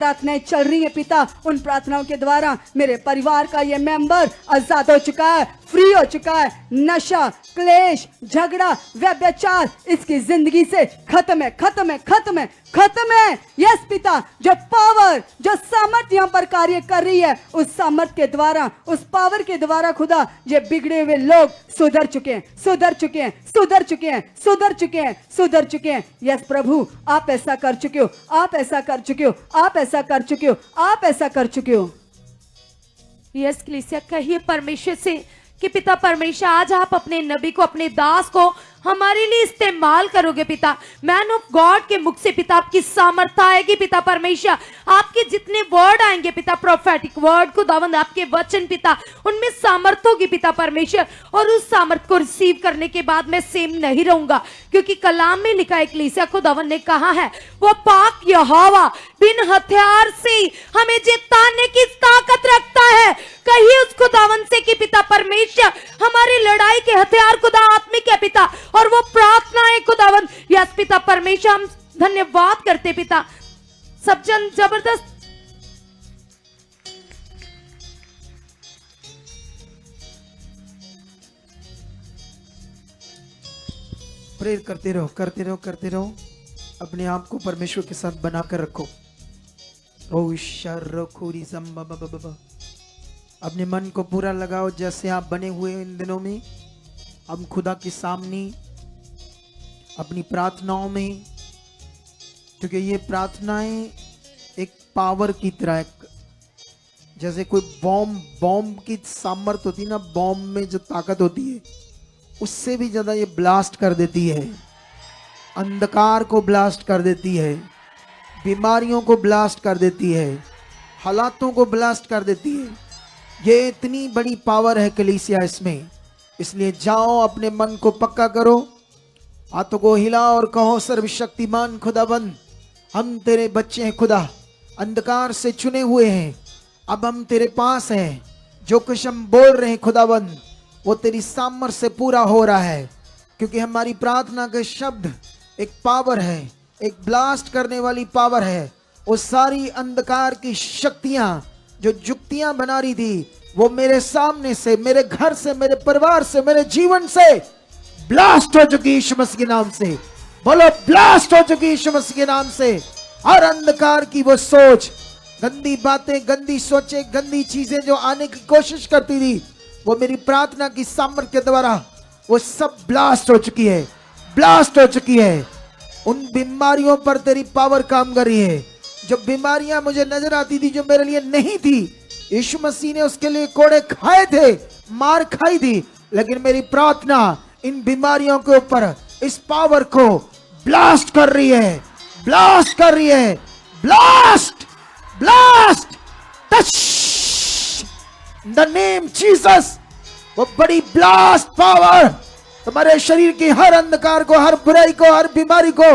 प्रार्थनाएं चल रही है पिता, उन प्रार्थनाओं के द्वारा मेरे परिवार का ये मेंबर आजाद हो चुका है, फ्री हो चुका है। नशा, क्लेश, झगड़ा, व्यभिचार इसकी जिंदगी से खत्म है, खत्म है, खत्म है, खत्म है। यस पिता, जो पावर, जो सामर्थ यहाँ पर कार्य कर रही है, उस सामर्थ के द्वारा, उस पावर के द्वारा खुदा ये बिगड़े हुए लोग सुधर चुके हैं, सुधर चुके हैं, सुधर चुके हैं, सुधर चुके हैं, सुधर चुके हैं। यस प्रभु, आप ऐसा कर चुके हो, आप ऐसा कर चुके हो, आप ऐसा कर चुके हो, आप ऐसा कर चुके हो। यस कलीसिया, कहिए परमेश्वर से कि पिता परमेश्वर, आज आप अपने नबी को, अपने दास को हमारे लिए इस्तेमाल करोगे पिता। मैन ऑफ गॉड के मुख से पिता आपकी सामर्थ आएगी पिता परमेश्वर। आपके जितने वर्ड आएंगे पिता, प्रोफेटिक वर्ड, खुदावंद आपके वचन पिता, उनमें सामर्थ होगी पिता परमेश्वर। और उस सामर्थ को रिसीव करने के बाद मैं सेम नहीं रहूंगा, क्योंकि कलाम में लिखा है कलीसिया, खुदावंद ने कहा है वो पाक यहोवा बिन हथियार से हमें जिताने की ताकत रखता है। कहिए उस खुदावंद से कि पिता परमेश्वर, हमारी लड़ाई के हथियार खुदा आत्मिक है पिता, और वो प्रार्थना है खुदावंद। यस पिता परमेश्वर, हम धन्यवाद करते पिता। सब जन जबरदस्त प्रेयर करते रहो, करते रहो, करते रहो। अपने आप को परमेश्वर के साथ बनाकर रखो। अपने मन को पूरा लगाओ जैसे आप बने हुए इन दिनों में। हम खुदा के सामने अपनी प्रार्थनाओं में, क्योंकि ये प्रार्थनाएं एक पावर की तरह, जैसे कोई बॉम्ब की सामर्थ होती है ना, बॉम्ब में जो ताकत होती है उससे भी ज्यादा ये ब्लास्ट कर देती है। अंधकार को ब्लास्ट कर देती है, बीमारियों को ब्लास्ट कर देती है, हालातों को ब्लास्ट कर देती है। ये इतनी बड़ी पावर है कलीसिया इसमें। इसलिए जाओ, अपने मन को पक्का करो, हाथों को हिलाओ और कहो, सर्वशक्तिमान खुदाबंद, हम तेरे बच्चे हैं खुदा, अंधकार से चुने हुए हैं, अब हम तेरे पास हैं। जो कुछ हम बोल रहे हैं खुदाबंद, वो तेरी सामर्थ से पूरा हो रहा है, क्योंकि हमारी प्रार्थना के शब्द एक पावर है, एक ब्लास्ट करने वाली पावर है। वो सारी अंधकार की शक्तियां जो जुक्तियां बना रही थी, वो मेरे सामने से, मेरे घर से, मेरे परिवार से, मेरे जीवन से ब्लास्ट हो चुकी यीशु मसीह के नाम से। बोलो, ब्लास्ट हो चुकी यीशु मसीह के नाम से। हर अंधकार की वो सोच, गंदी बातें, गंदी सोचें, गंदी चीजें जो आने की कोशिश करती थी, वो मेरी प्रार्थना की सामर्थ्य के द्वारा वो सब ब्लास्ट हो चुकी है, ब्लास्ट हो चुकी है। उन बीमारियों पर तेरी पावर काम कर रही है। जो बीमारियां मुझे नजर आती थी, जो मेरे लिए नहीं थी, यीशु मसीह ने उसके लिए कोड़े खाए थे, मार खाई थी, लेकिन मेरी प्रार्थना इन बीमारियों के ऊपर इस पावर को ब्लास्ट कर रही है, ब्लास्ट कर रही है। Blast, blast, touch the name Jesus. वो बड़ी ब्लास्ट पावर तुम्हारे शरीर की हर अंधकार को, हर बुराई को, हर बीमारी को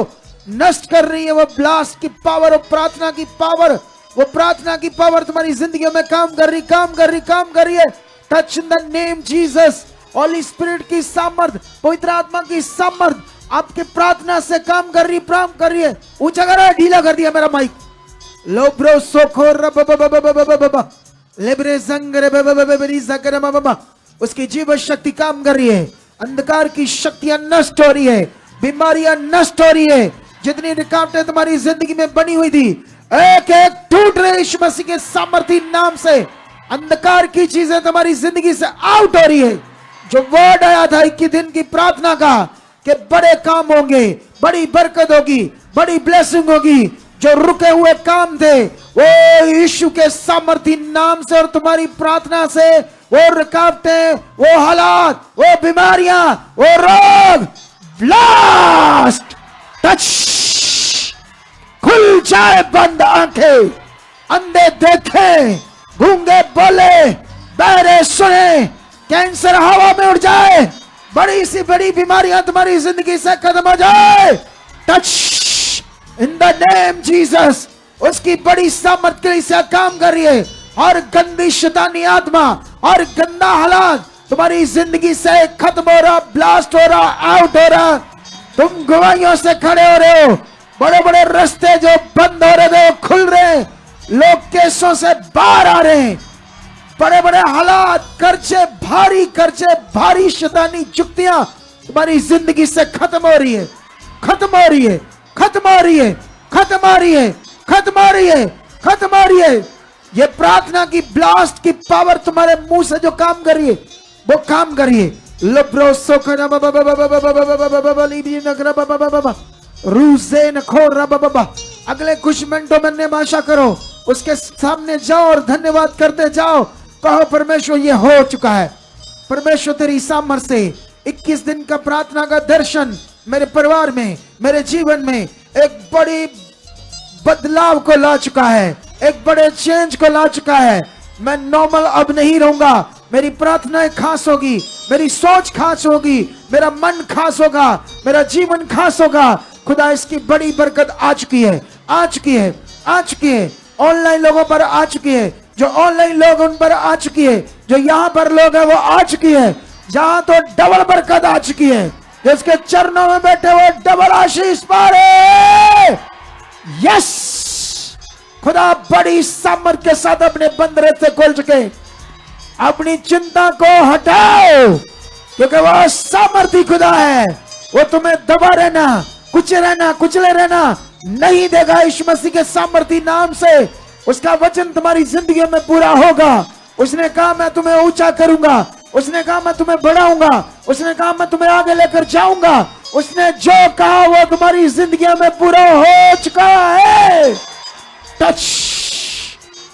नष्ट कर रही है। वो ब्लास्ट की पावर, वो प्रार्थना की पावर, वो प्रार्थना की पावर तुम्हारी जिंदगियों में काम कर रही, काम कर रही, काम कर रही है। Touch in the name Jesus. Holi spirit की सामर्थ, पवित्र आत्मा की सामर्थ आपके प्रार्थना से काम कर रही, काम कर रही है। ऊंचा करा, ढीला कर दिया मेरा माइक। लो ब्रो सोखो लेब्रे संगरे बाबा, उसकी जीव शक्ति काम कर रही है। अंधकार की शक्तियां नष्ट हो रही है, बीमारियां नष्ट हो रही है। जितनी रुकावटें तुम्हारी जिंदगी में बनी हुई थी, एक एक टूट रही यीशु मसीह के सामर्थी नाम से। अंधकार की चीजें तुम्हारी जिंदगी से आउट हो रही है। जो वर्ड आया था 21 दिन की प्रार्थना का कि बड़े काम होंगे, बड़ी बरकत होगी, बड़ी ब्लेसिंग होगी। जो रुके हुए काम थे, वो यीशु के सामर्थी नाम से और तुम्हारी प्रार्थना से वो रुकावटें, वो हालात, वो बीमारियां, वो रोग ब्लास्ट, टच, खुल जाए बंद आंखें, अंधे देखें, गूंगे बोले, बहरे सुने, कैंसर हवा में उड़ जाए, बड़ी सी बड़ी बीमारियां तुम्हारी जिंदगी से खत्म हो जाए। Touch in the name Jesus. उसकी बड़ी सामर्थ के लिए काम कर रही है। और गंदी शैतानी आत्मा और गंदा हालात तुम्हारी जिंदगी से खत्म हो रहा, ब्लास्ट हो रहा, आउट हो रहा। तुम गवाहियों से खड़े हो रहे हो। बड़े बड़े रास्ते जो बंद हो रहे थे वो खुल रहे हैं। लोग केसों से बाहर आ रहे हैं, बड़े बड़े हालात, कर्जे, भारी शैतानी जुक्तियां तुम्हारी जिंदगी से खत्म हो रही है, खत्म हो रही है, खत्म हो रही है, खत्म हो रही है, खत्म हो रही है, खत्म हो रही है। ये प्रार्थना की ब्लास्ट की पावर तुम्हारे मुंह से जो काम कर रही है वो काम कर रही है। अगले कुछ मिनटों में निभाषा करो, उसके सामने जाओ और धन्यवाद करते जाओ। कहो परमेश्वर ये हो चुका है, परमेश्वर तेरी सामर्थ्य से 21 दिन का प्रार्थना का दर्शन मेरे परिवार में, मेरे जीवन में एक बड़ी बदलाव को ला चुका है, एक बड़े चेंज को ला चुका है। मैं नॉर्मल अब नहीं रहूंगा, मेरी प्रार्थनाएं खास होगी, मेरी सोच खास होगी, मेरा मन खास होगा, मेरा जीवन खास होगा। खुदा इसकी बड़ी बरकत आ चुकी है, आ चुकी है, आ चुकी है। ऑनलाइन लोगों पर आ चुकी है, जो ऑनलाइन लोग उन पर आ चुकी है, जो यहाँ पर लोग हैं वो आ चुकी है। जहां तो डबल बरकत आ चुकी है, जिसके चरणों में बैठे हुए डबल आशीष पा रहे। यस, खुदा बड़ी सामर्थ्य के साथ अपने बंद रास्ते खोल चुके। अपनी चिंता को हटाओ, क्योंकि वह सामर्थ्य खुदा है। वो तुम्हें दबा रहना, कुचले रहना नहीं देगा। यीशु मसीह के सामर्थ्य नाम से उसका वचन तुम्हारी जिंदगी में पूरा होगा। उसने कहा मैं तुम्हें ऊंचा करूंगा, उसने कहा मैं तुम्हें बढ़ाऊंगा, उसने कहा मैं तुम्हें आगे लेकर जाऊंगा। उसने जो कहा वो तुम्हारी जिंदगी में पूरा हो चुका है। Touch,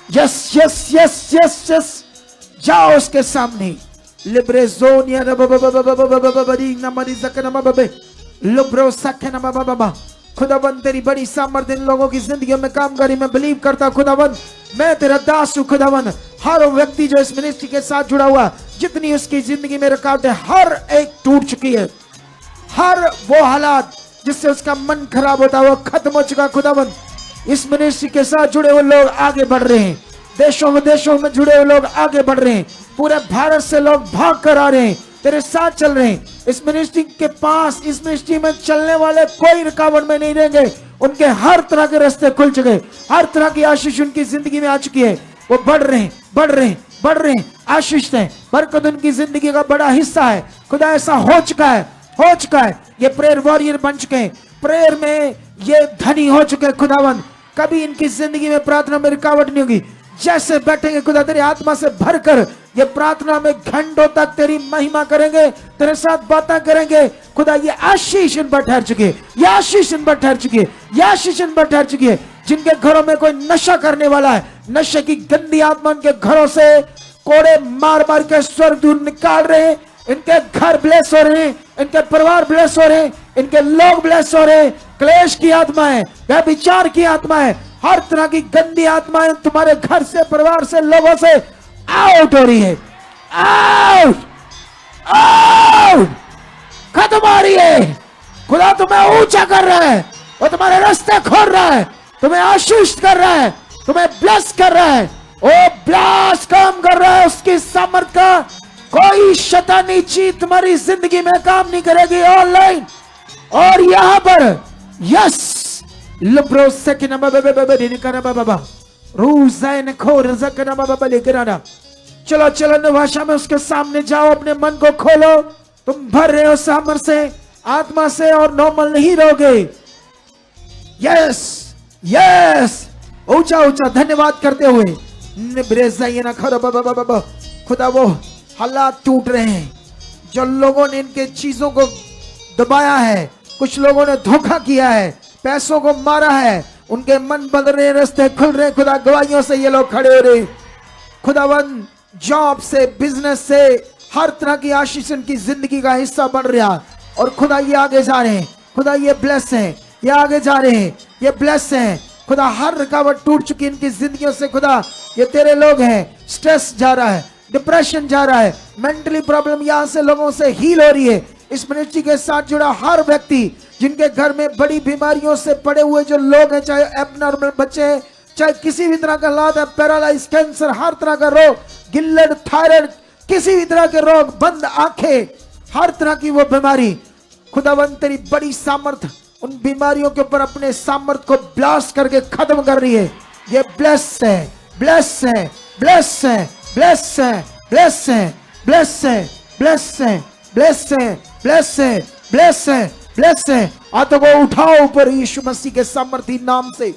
yes yes yes yes yes, जाओ उसके सामने। लिब्रेजोनिया खुदाबंद तेरी बड़ी सामर्थ्य इन लोगों की जिंदगी में काम करी। मैं बिलीव करता खुदाबंद, मैं तेरा दास हूं खुदाबंद। हर व्यक्ति जो इस मिनिस्ट्री के साथ जुड़ा हुआ, जितनी उसकी जिंदगी में रुकावटें हर एक टूट चुकी है। हर वो हालात जिससे उसका मन खराब होता है वो खत्म हो चुका खुदाबंद। इस मिनिस्ट्री के साथ जुड़े हुए लोग आगे बढ़ रहे हैं, देशों विदेशों में जुड़े हुए लोग आगे बढ़ रहे हैं, पूरे भारत से लोग भाग कर आ रहे हैं, तेरे साथ चल रहे हैं। इस मिनिस्ट्री के पास, इस मिनिस्ट्री में चलने वाले कोई रुकावट में नहीं रहेंगे। उनके हर तरह के रास्ते खुल चुके, हर तरह की आशीष उनकी जिंदगी में आ चुकी है। वो बढ़ रहे हैं, बढ़ रहे हैं, बढ़ रहे हैं, आशीष है, बरकत उनकी जिंदगी का बड़ा हिस्सा है। खुदा ऐसा हो चुका है, हो चुका है। ये प्रेयर वॉरियर बन चुके हैं, प्रेयर में ये धनी हो चुके हैं खुदावंद। कभी इनकी जिंदगी में प्रार्थना में रुकावट नहीं होगी। जैसे बैठेंगे खुदा तेरी आत्मा से भरकर ये प्रार्थना में घंटों तक तेरी महिमा करेंगे, तेरे साथ बातें करेंगे। खुदा ये आशीष इन पर ठहर चुकी है, ये आशीष इन पर ठहर चुकी है, ये आशीष इन पर ठहर चुकी है। जिनके घरों में कोई नशा करने वाला है, नशे की गंदी आत्मा उनके घरों से कोड़े मार मार के स्वर्गदूत निकाल रहे हैं। इनके घर ब्लेस हो रहे हैं, इनके परिवार ब्लेस हो रहे हैं, इनके लोग ब्लेस हो रहे हैं। क्लेश की आत्मा है, व्यभिचार की आत्मा है, हर तरह की गंदी आत्माएं तुम्हारे घर से, परिवार से, लोगों से आउट हो रही है। आउट, आउट, खत्म हो रही है। खुदा तुम्हें ऊंचा कर रहा है, वो तुम्हारे रास्ते खोल रहा है, तुम्हें आशीष कर रहा है, तुम्हें ब्लेस कर रहा है। वो ब्लेस काम कर रहा है। उसकी सामर्थ का कोई शैतानी चीज तुम्हारी जिंदगी में काम नहीं करेगी। ऑनलाइन और यहां पर यस चलो चलो न भाषा में उसके सामने जाओ, अपने मन को खोलो। तुम भर रहे हो सामर्थ से, आत्मा से, और नॉर्मल नहीं रहोगे। यस यस, ऊंचा ऊंचा धन्यवाद करते हुए खुदा वो हालात टूट रहे हैं जो लोगों ने इनके चीजों को दबाया है, कुछ लोगों ने धोखा किया है, पैसों को मारा है, उनके मन बदल रहे, रास्ते खुल रहे। खुदा गवाहियों से ये लोग खड़े हो रहे। खुदावन जॉब से, बिजनेस से, हर तरह की आशीष इनकी जिंदगी का हिस्सा बन रहा। और खुदा ये आगे जा रहे हैं, खुदा ये ब्लेस है, ये आगे जा रहे हैं, ये ब्लेस है। खुदा हर रुकावट टूट चुकी इनकी जिंदगियों से। खुदा ये तेरे लोग हैं। स्ट्रेस जा रहा है, डिप्रेशन जा रहा है, मेंटली प्रॉब्लम यहाँ से लोगों से हील हो रही है। इस मिनिस्ट्री के साथ जुड़ा हर व्यक्ति, जिनके घर में बड़ी बीमारियों से पड़े हुए जो लोग हैं, चाहे एबनॉर्मल बच्चे हैं, चाहे किसी भी तरह का हालात है, पैरालाइज, कैंसर, हर तरह का रोग, गिल्लड, थायराइड, किसी भी तरह के रोग, बंद आंखें, हर तरह की वो बीमारी, खुदावंद तेरी बड़ी सामर्थ उन बीमारियों के ऊपर अपने सामर्थ को ब्लास्ट करके खत्म कर रही है। ये ब्लेस है, ब्लेस है, ब्लेस है, ब्लेस है, ब्लेस है, ब्लेस है, ब्लेस है, ब्लेस है, ब्लेस है, ब्लेस है, ब्लेस है। हाथों को उठाओ ऊपर यीशु मसीह के सामर्थी नाम से।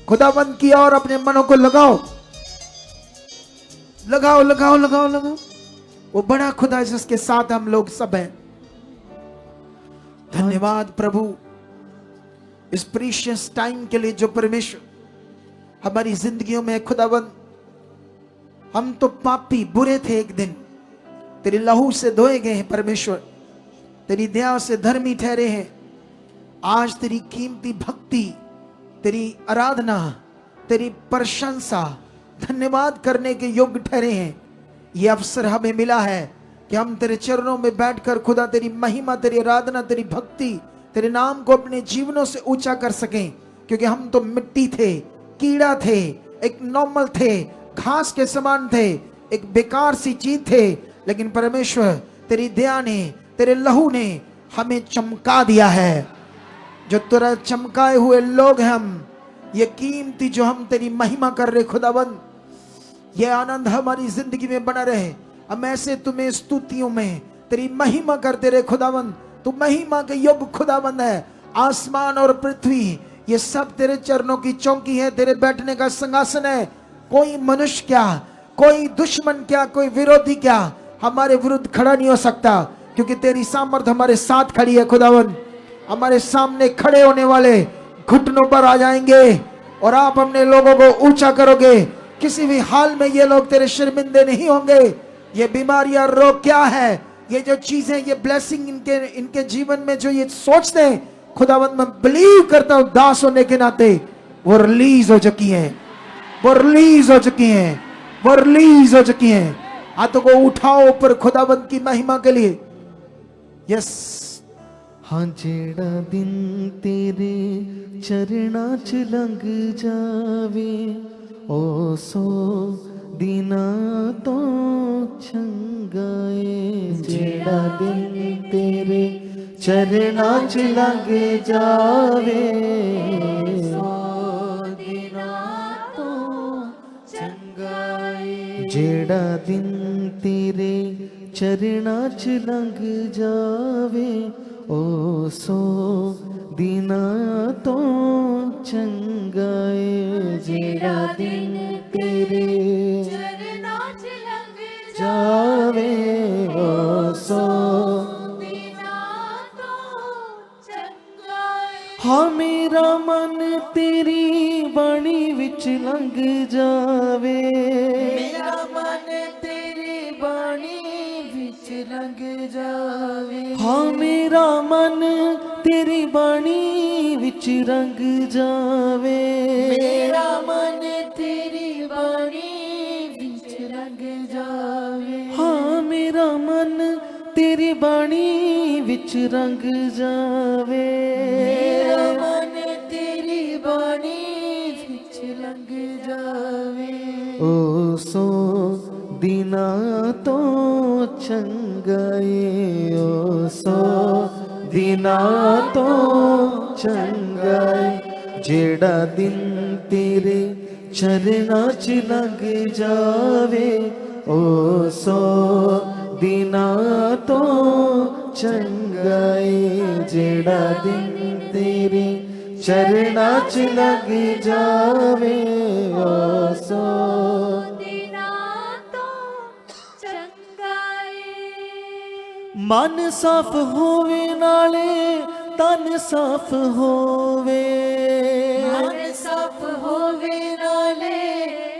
खुदावंद की ओर अपने मनों को लगाओ, लगाओ, लगाओ, लगाओ, लगाओ। वो बड़ा खुदा है जिसके साथ हम लोग सब हैं। धन्यवाद प्रभु इस प्रीशियस टाइम के लिए जो परमेश्वर हमारी जिंदगियों में। खुदावंद हम तो पापी बुरे थे, एक दिन तेरी लहू से धोए गए हैं परमेश्वर, तेरी दया से धर्मी ठहरे हैं। आज तेरी कीमती भक्ति, तेरी आराधना, तेरी प्रशंसा, धन्यवाद करने के योग्य ठहरे हैं। ये अवसर हमें मिला है कि हम तेरे चरणों में बैठकर खुदा तेरी महिमा, तेरी आराधना, तेरी भक्ति, तेरे नाम को अपने जीवनों से ऊंचा कर सकें। क्योंकि हम तो मिट्टी थे, कीड़ा थे, एक नॉर्मल थे, घास के समान थे, एक बेकार सी चीज थे। लेकिन परमेश्वर तेरी दया ने, तेरे लहू ने हमें चमका दिया है। जो तेरा चमकाए हुए लोग हैं हम, ये कीमती जो हम तेरी महिमा कर रहे खुदावंद, ये आनंद हमारी जिंदगी में बना रहे। हम ऐसे तुम्हें स्तुतियों में तेरी महिमा करते रहे खुदावंद। तू महिमा के योग्य खुदावंद है। आसमान और पृथ्वी ये सब तेरे चरणों की चौकी है, तेरे बैठने का सिंहासन है। कोई मनुष्य क्या, कोई दुश्मन क्या, कोई विरोधी क्या हमारे विरुद्ध खड़ा नहीं हो सकता, क्योंकि तेरी सामर्थ हमारे साथ खड़ी है खुदावंद। हमारे सामने खड़े होने वाले घुटनों पर आ जाएंगे और आप अपने लोगों को ऊंचा करोगे। किसी भी हाल में ये लोग तेरे शर्मिंदे नहीं होंगे। ये बीमारियां, रोग क्या है, ये जो चीजें, ये ब्लेसिंग इनके जीवन में जो ये सोचते हैं खुदावंद, मैं बिलीव करता हूं दास होने के नाते वो रिलीज हो चुकी हैं, वो रिलीज हो चुकी हैं, वो रिलीज हो चुकी हैं। हाथों को उठाओ ऊपर खुदावंद की महिमा के लिए। यस। हाँ जेड़ा दिन तेरे चरणा च लंघ जावे, ओ सो दिना तो चंगाए। जेड़ा दिन तेरे चरणा च लंघ जावे, सो दिना तो चंगाए। जेड़ा दिन तेरे चरणा च लंघ जावे, ओ सो दिना तो चंगाए। जेड़ा दिन तेरे चरणा च लंघ जावे, ओ सो दिना तो चंगाए। हाँ मेरा मन तेरी बाणी विच लंघ जावे, मेरा मन तेरी बाणी विच लंघ जावे। हाँ मेरा मन तेरी बाणी विच रंग जावे, मेरा मन तेरी बाणी विच रंग जावे। हाँ मेरा मन तेरी बाणी विच रंग जावे, मेरा मन तेरी बाणी विच रंग जावे। ओ सो दिना तो चंगाए, ओ सो दिना तो चंगाए। जेड़ा दिन तेरे चरणा च लंघ जावे, ओ सो दिना तो चंगाए। जेड़ा दिन तेरे चरणा च लंघ जावे, ओ सो मन साफ होवे नाले तन साफ होवे, मन साफ होवे नाले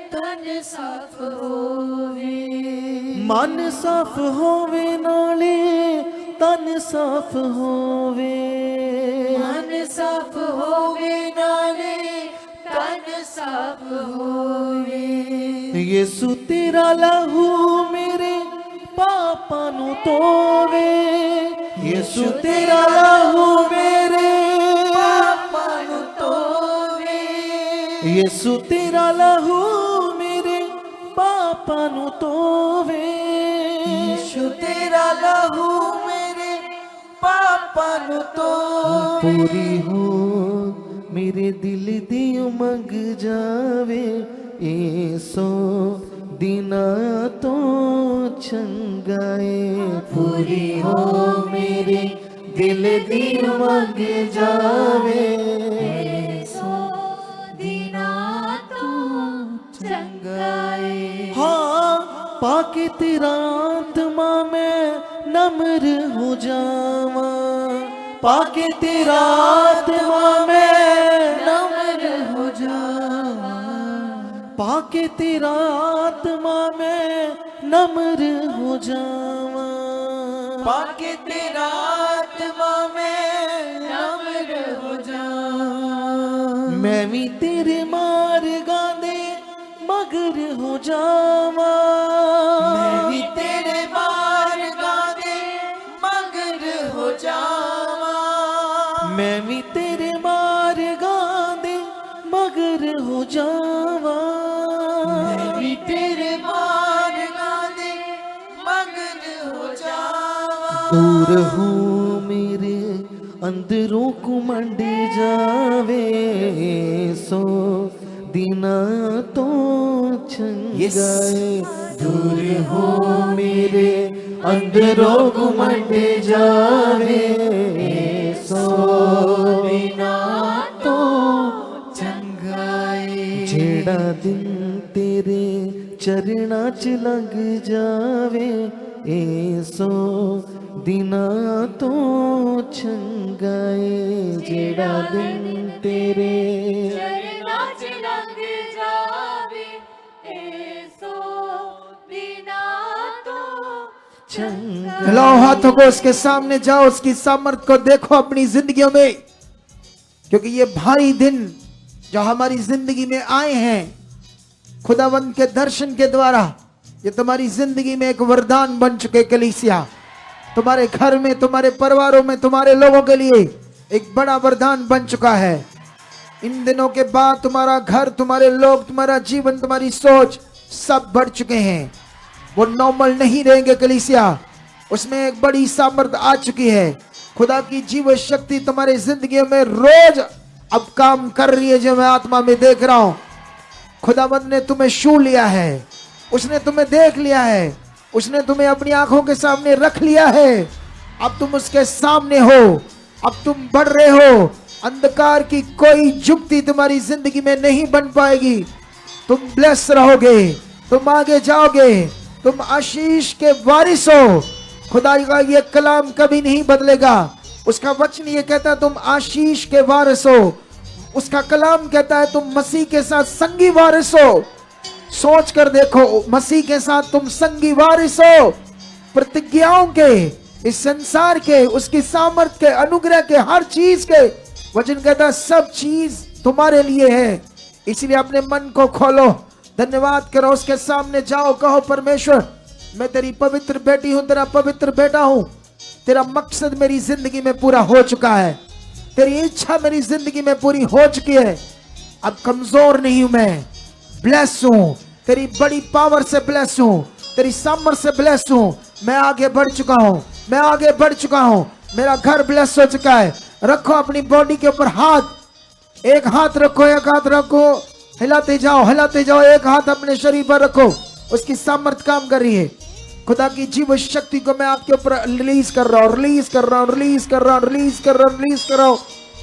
तन साफ होवे। मन साफ होवे नाले तन साफ होवे, मन साफ होवे नाले तन साफ होवे। यीशु तेरा लहू मेरे पापा नु तोवे, यीशु तेरा लहू मेरे पापा नु तोवे। यीशु तेरा लहू मेरे पापा नु तोवे, यीशु तेरा लहू मेरे पापा नु तोवे। पूरी हो मेरे दिल दी उमंग जावे ऐसो दिना तो चंगाए पूरी हो मेरे दिल दी उमंग जावे ऐसो दिना तो चंगाए हाँ पाके तेरा आत्मा में नम्र हो जावा पाके तेरा आत्मा में नम्र हो जावा पाके तेरा आत्मा में नम्र हो जावा पाके तेरा आत्मा में नम्र हो जावा मैं भी तेरे मार्गां दे मगर हो जावा मैं भी तेरे मार्गां दे मगर हो जावा मैं भी तेरे मार्गां दे मगर हो जावा मैं भी तेरे मार्गां दे मगर हो जावा दूर हूँ मेरे अंदरों कुमंड जावे सो दिना तो चंगाए दूर हो मेरे अंदरों घुमंड जावे सो दिना तो चंगाए जेड़ा दिन तेरे चरणा च लग जावे ऐसो दिना तो चंगाए जेड़ा दिन तेरे हिलाओ हाथों को उसके सामने, जाओ उसकी सामर्थ को देखो अपनी जिंदगियों में, क्योंकि ये भारी दिन जो हमारी जिंदगी में आए हैं खुदावंद के दर्शन के द्वारा, ये तुम्हारी जिंदगी में एक वरदान बन चुके। कलीसिया तुम्हारे घर में, तुम्हारे परिवारों में, तुम्हारे लोगों के लिए एक बड़ा वरदान बन चुका है। इन दिनों के बाद तुम्हारा घर, तुम्हारे लोग, तुम्हारा जीवन, तुम्हारी सोच सब बढ़ चुके हैं। वो नॉर्मल नहीं रहेंगे कलीसिया, उसमें एक बड़ी सामर्थ आ चुकी है। खुदा की जीव शक्ति तुम्हारी जिंदगी में रोज अब काम कर रही है। जो मैं आत्मा में देख रहा हूं, खुदावंद ने तुम्हें छू लिया है, उसने तुम्हें देख लिया है, उसने तुम्हें अपनी आंखों के सामने रख लिया है। अब तुम उसके सामने हो, अब तुम बढ़ रहे हो। अंधकार की कोई जुक्ति तुम्हारी जिंदगी में नहीं बन पाएगी। तुम ब्लेस रहोगे, तुम आगे जाओगे, तुम आशीष के वारिस हो। खुदा का ये कलाम कभी नहीं बदलेगा। उसका वचन ये कहता है तुम आशीष के वारिस हो। उसका कलाम कहता है तुम मसीह के साथ संगी वारिस हो। सोच कर देखो, मसीह के साथ तुम संगी वारिस हो। प्रतिज्ञाओं के, इस संसार के, उसकी सामर्थ के, अनुग्रह के, हर चीज के वचन कहता है सब चीज तुम्हारे लिए है। इसलिए अपने मन को खोलो, धन्यवाद करो, उसके सामने जाओ, कहो परमेश्वर मैं तेरी पवित्र बेटी हूं, तेरा पवित्र बेटा हूं। तेरा मकसद मेरी जिंदगी में पूरा हो चुका है, तेरी इच्छा मेरी जिंदगी में पूरी हो चुकी है। अब कमजोर नहीं हूं, मैं ब्लेस हूं, तेरी बड़ी पावर से ब्लेस हूं, तेरी सामर्थ से ब्लेस हूं। मैं आगे बढ़ चुका हूं, मैं आगे बढ़ चुका हूं, मेरा घर ब्लेस हो चुका है। रखो अपनी बॉडी के ऊपर हाथ, एक हाथ रखो, एक हाथ रखो, हिलाते जाओ, हिलाते जाओ। एक हाथ अपने शरीर पर रखो, उसकी सामर्थ काम कर रही है। खुदा की जीव शक्ति को मैं आपके ऊपर रिलीज कर रहा हूं, रिलीज कर रहा हूं, रिलीज कर रहा हूं, रिलीज कर रहा हूं, रिलीज कर रहा हूं।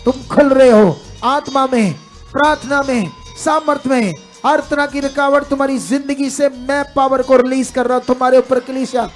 तुम खुल रहे हो आत्मा में, प्रार्थना में, सामर्थ में। हर तरह की रुकावट तुम्हारी जिंदगी से मैं पावर को रिलीज कर रहा हूं तुम्हारे ऊपर। कलीसिया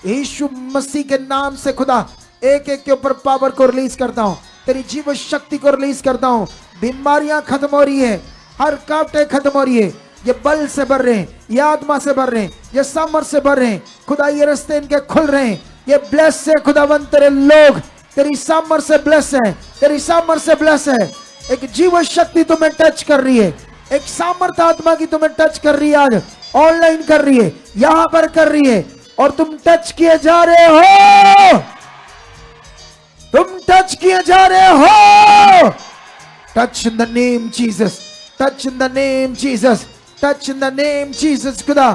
यीशु मसीह के नाम से खुदा एक एक के ऊपर पावर को रिलीज करता हूं, तेरी जीव शक्ति को रिलीज करता हूं। बीमारियां खत्म हो रही है, हर कांटे खत्म हो रही है। ये बल से भर रहे हैं, ये आत्मा से भर रहे हैं, ये सामर्थ से भर रहे हैं। खुदा ये रास्ते इनके खुल रहे हैं। ये ब्लेस है खुदावंत, तेरे लोग तेरी सामर्थ से ब्लेस है, तेरी सामर्थ से ब्लेस है। एक जीव शक्ति तुम्हें टच कर रही है, एक सामर्थ आत्मा की तुम्हें टच कर रही है। आज ऑनलाइन कर रही है, यहां पर कर रही है, और तुम टच किए जा रहे हो, तुम टच किए जा रहे हो। Touch in the name Jesus, touch in the name Jesus, touch in the name Jesus. खुदा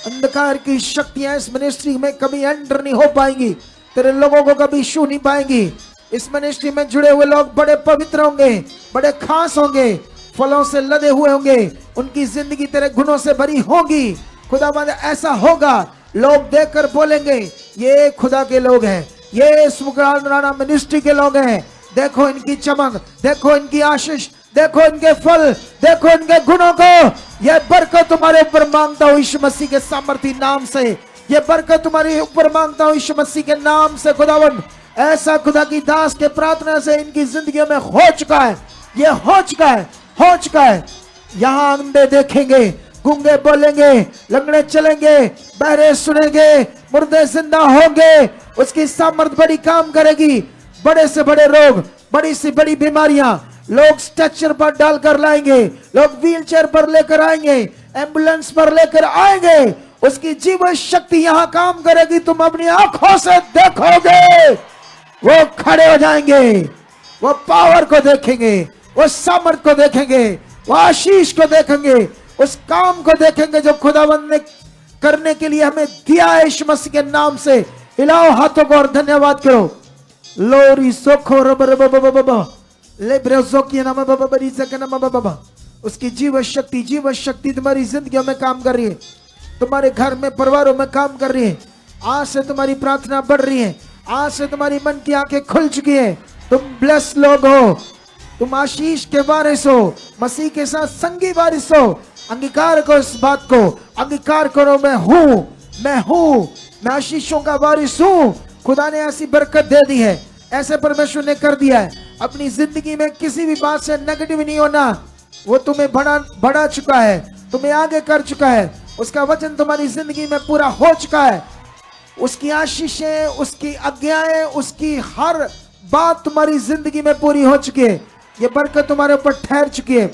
अंधकार की शक्तियां इस मिनिस्ट्री में कभी एंटर नहीं हो पाएंगी, तेरे लोगों को कभी छू नहीं पाएंगी। इस मिनिस्ट्री में जुड़े हुए लोग बड़े पवित्र होंगे, बड़े खास होंगे, फलों से लदे हुए होंगे, उनकी जिंदगी तेरे गुणों से भरी होगी। खुदावंद ऐसा होगा, लोग देखकर बोलेंगे ये खुदा के लोग हैं, ये सुखराल राणा मिनिस्ट्री के लोग हैं। देखो इनकी चमक, देखो इनकी आशीष, देखो इनके फल, देखो इनके गुणों को। यह बरकत तुम्हारे ऊपर मांगता हूं यीशु मसीह के सामर्थी नाम से। ये बरकत तुम्हारे ऊपर मांगता हूं यीशु मसीह के नाम से। खुदावंद ऐसा खुदा की दास के प्रार्थना से इनकी जिंदगी में हो चुका है, ये हो चुका है, हो चुका है। यहाँ अंधे देखेंगे, गूंगे बोलेंगे, लंगड़े चलेंगे, बहरे सुनेंगे, मुर्दे जिंदा होंगे। उसकी सामर्थ बड़ी काम करेगी। बड़े से बड़े रोग, बड़ी से बड़ी बीमारियां लोग स्ट्रेचर पर डालकर लाएंगे, लोग व्हीलचेयर पर लेकर आएंगे, एम्बुलेंस पर लेकर आएंगे। उसकी जीवन शक्ति यहाँ काम करेगी, तुम अपनी आंखों से देखोगे। वो खड़े हो जाएंगे, वो पावर को देखेंगे, वो सामर्थ को देखेंगे, वो आशीष को देखेंगे, उस काम को देखेंगे जो खुदावंद ने करने के लिए हमें दिया है यीशु मसीह के नाम से। हिलाओ हाथों को और धन्यवाद करो। लोरी सोखो उसकी जीवन शक्ति तुम्हारी जिंदगियों में काम कर रही है, तुम्हारे घर में परिवारों में काम कर रही है। आज से तुम्हारी प्रार्थना बढ़ रही है, आज से तुम्हारी मन की आंखें खुल चुकी है। तुम ब्लेस लोग हो, तुम आशीष के वारिस हो, मसीह के साथ संगी वारिस हो। अंगीकार करो इस बात को, अंगीकार करो मैं हूं, मैं आशीषों का वारिस हूं। खुदा ने ऐसी बरकत दे दी है, ऐसे परमेश्वर ने कर दिया है। अपनी जिंदगी में किसी भी बात से नेगेटिव नहीं होना। वो तुम्हें बढ़ा चुका है, तुम्हें आगे कर चुका है, उसका वचन तुम्हारी जिंदगी में पूरा हो चुका है। उसकी आशीषें, उसकी आज्ञाएं, उसकी हर बात तुम्हारी जिंदगी में पूरी हो चुकी है। ये बरकत तुम्हारे ऊपर ठहर चुकी है।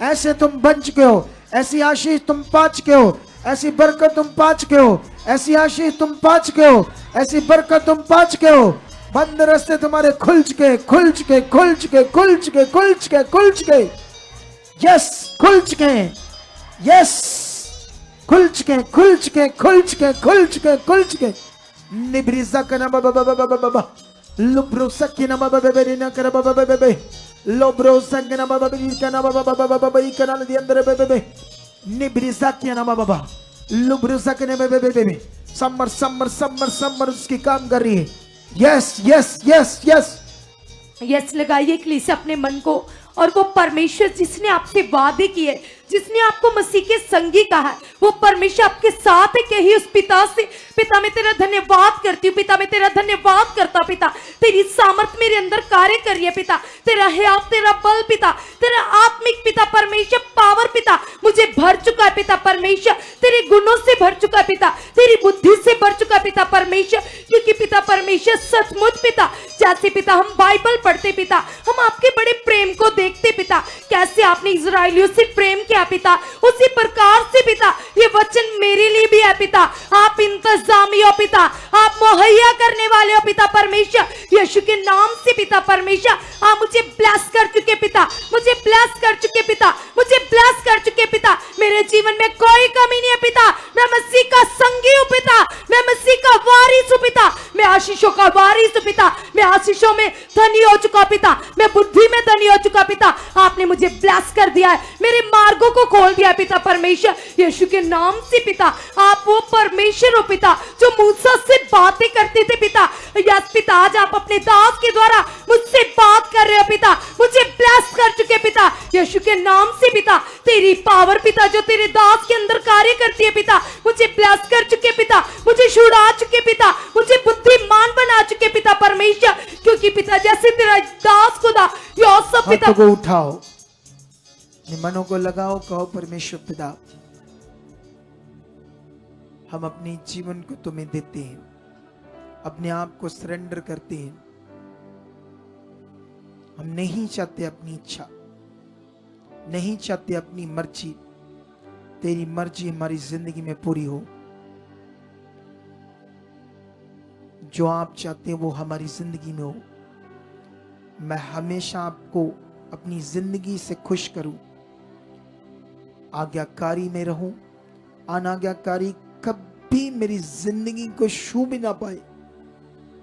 ऐसे तुम बन चुके हो, ऐसी आशीष तुम पा चुके हो, ऐसी बरकत तुम पा चुके हो, ऐसी आशीष तुम पा चुके हो, ऐसी बरकत तुम पा चुके हो। बंद रास्ते तुम्हारे खुल चुके, खुल चुके, खुल चुके, खुल चुके, खुल चुके, खुल चुके। यस, खुल चुके, यस, खुल चुके, खुल चुके, खुल चुके, खुल चुके, खुल चुके। निब्रिजा का नाम बाबा बाबा बाबा बाबा, लुब्रोसा की नाम बाबा बेबे ना कर बाबा बेबे बेबे, लोब्रोसा के नाम बाबा बेबे का नाम बाबा बाबा बाबा बेबे का नाम दिया अंदर बेबे बेबे, निब्रिजा की नाम बाबा, लुब्रोसा के नाम बेबे बेबे। समर समर समर समर उसकी काम कर रही है। Yes yes yes yes yes लगाइए कलीसिया अपने मन को, और वो परमेश्वर जिसने आपसे वादे किए, जिसने आपको मसीह के संगी कहा है, वो परमेश्वर आपके साथ है। कही उस पिता से, पिता मैं तेरा धन्यवाद करती हूँ, पिता मैं तेरा धन्यवाद करता, पिता तेरी सामर्थ मेरे अंदर कार्य कर रही है, पिता तेरा हयात, तेरा बल, पिता तेरा आत्मिक, पिता परमेश्वर पावर, पिता मुझे भर चुका है, पिता परमेश्वर तेरे गुणों से भर चुका है, पिता तेरी बुद्धि से भर चुका है, पिता परमेश्वर। क्योंकि पिता परमेश्वर सचमुच पिता, जैसे पिता हम बाइबल पढ़ते, पिता हम आपके बड़े प्रेम को देखते, पिता कैसे आपने इजराइलियों से प्रेम किया, पिता उसी प्रकार से पिता ये वचन मेरे लिए भी है, पिता आप इंतजामी हो, पिता आप मुहैया करने वाले हो, पिता परमेश्वर। यीशु के नाम से पिता परमेश्वर आप मुझे ब्लेस कर चुके, पिता मुझे ब्लेस कर चुके, पिता मुझे ब्लेस कर चुके, पिता मेरे जीवन में कोई कमी नहीं है, पिता मैं मसीह का संगी हूँ, पिता मैं मसीह का वारिस हूँ, पिता मैं आशीषों का वारिस हूँ, पिता मैं आशीषों में धनी हो चुका, पिता मैं बुद्धि में धनी हो चुका, पिता आपने मुझे ब्लेस कर दिया है, मेरे मार्गों को खोल दिया, पिता परमेश्वर। यीशु के नाम से पिता आप वो परमेश्वर हो, पिता जो मूसा से बातें करते थे, पिता यस पिता आज आप अपने दास के द्वारा मुझसे बात कर रहे हो, पिता मुझे ब्लेस कर चुके, पिता यीशु के नाम से पिता तेरी पावर, पिता जो तेरे दास के अंदर कार्य करती है, पिता मुझे ब्लेस कर चुके, पिता मुझे छुड़ा चुके, पिता मुझे बुद्धिमान बना चुके, पिता परमेश्वर। क्योंकि पिता जैसे तेरा दास खुदा यूसुफ पिता हाथों को उठाओ, मनों को लगाओ, कहो परमेश्वर पिता हम अपने जीवन को तुम्हें देते हैं, अपने आप को सरेंडर करते हैं। हम नहीं चाहते अपनी इच्छा, नहीं चाहते अपनी मर्जी, तेरी मर्जी हमारी जिंदगी में पूरी हो। जो आप चाहते हैं वो हमारी जिंदगी में हो। मैं हमेशा आपको अपनी जिंदगी से खुश करूं, आज्ञाकारी में रहूं, अनाज्ञाकारी कभी मेरी जिंदगी को छू भी ना पाए,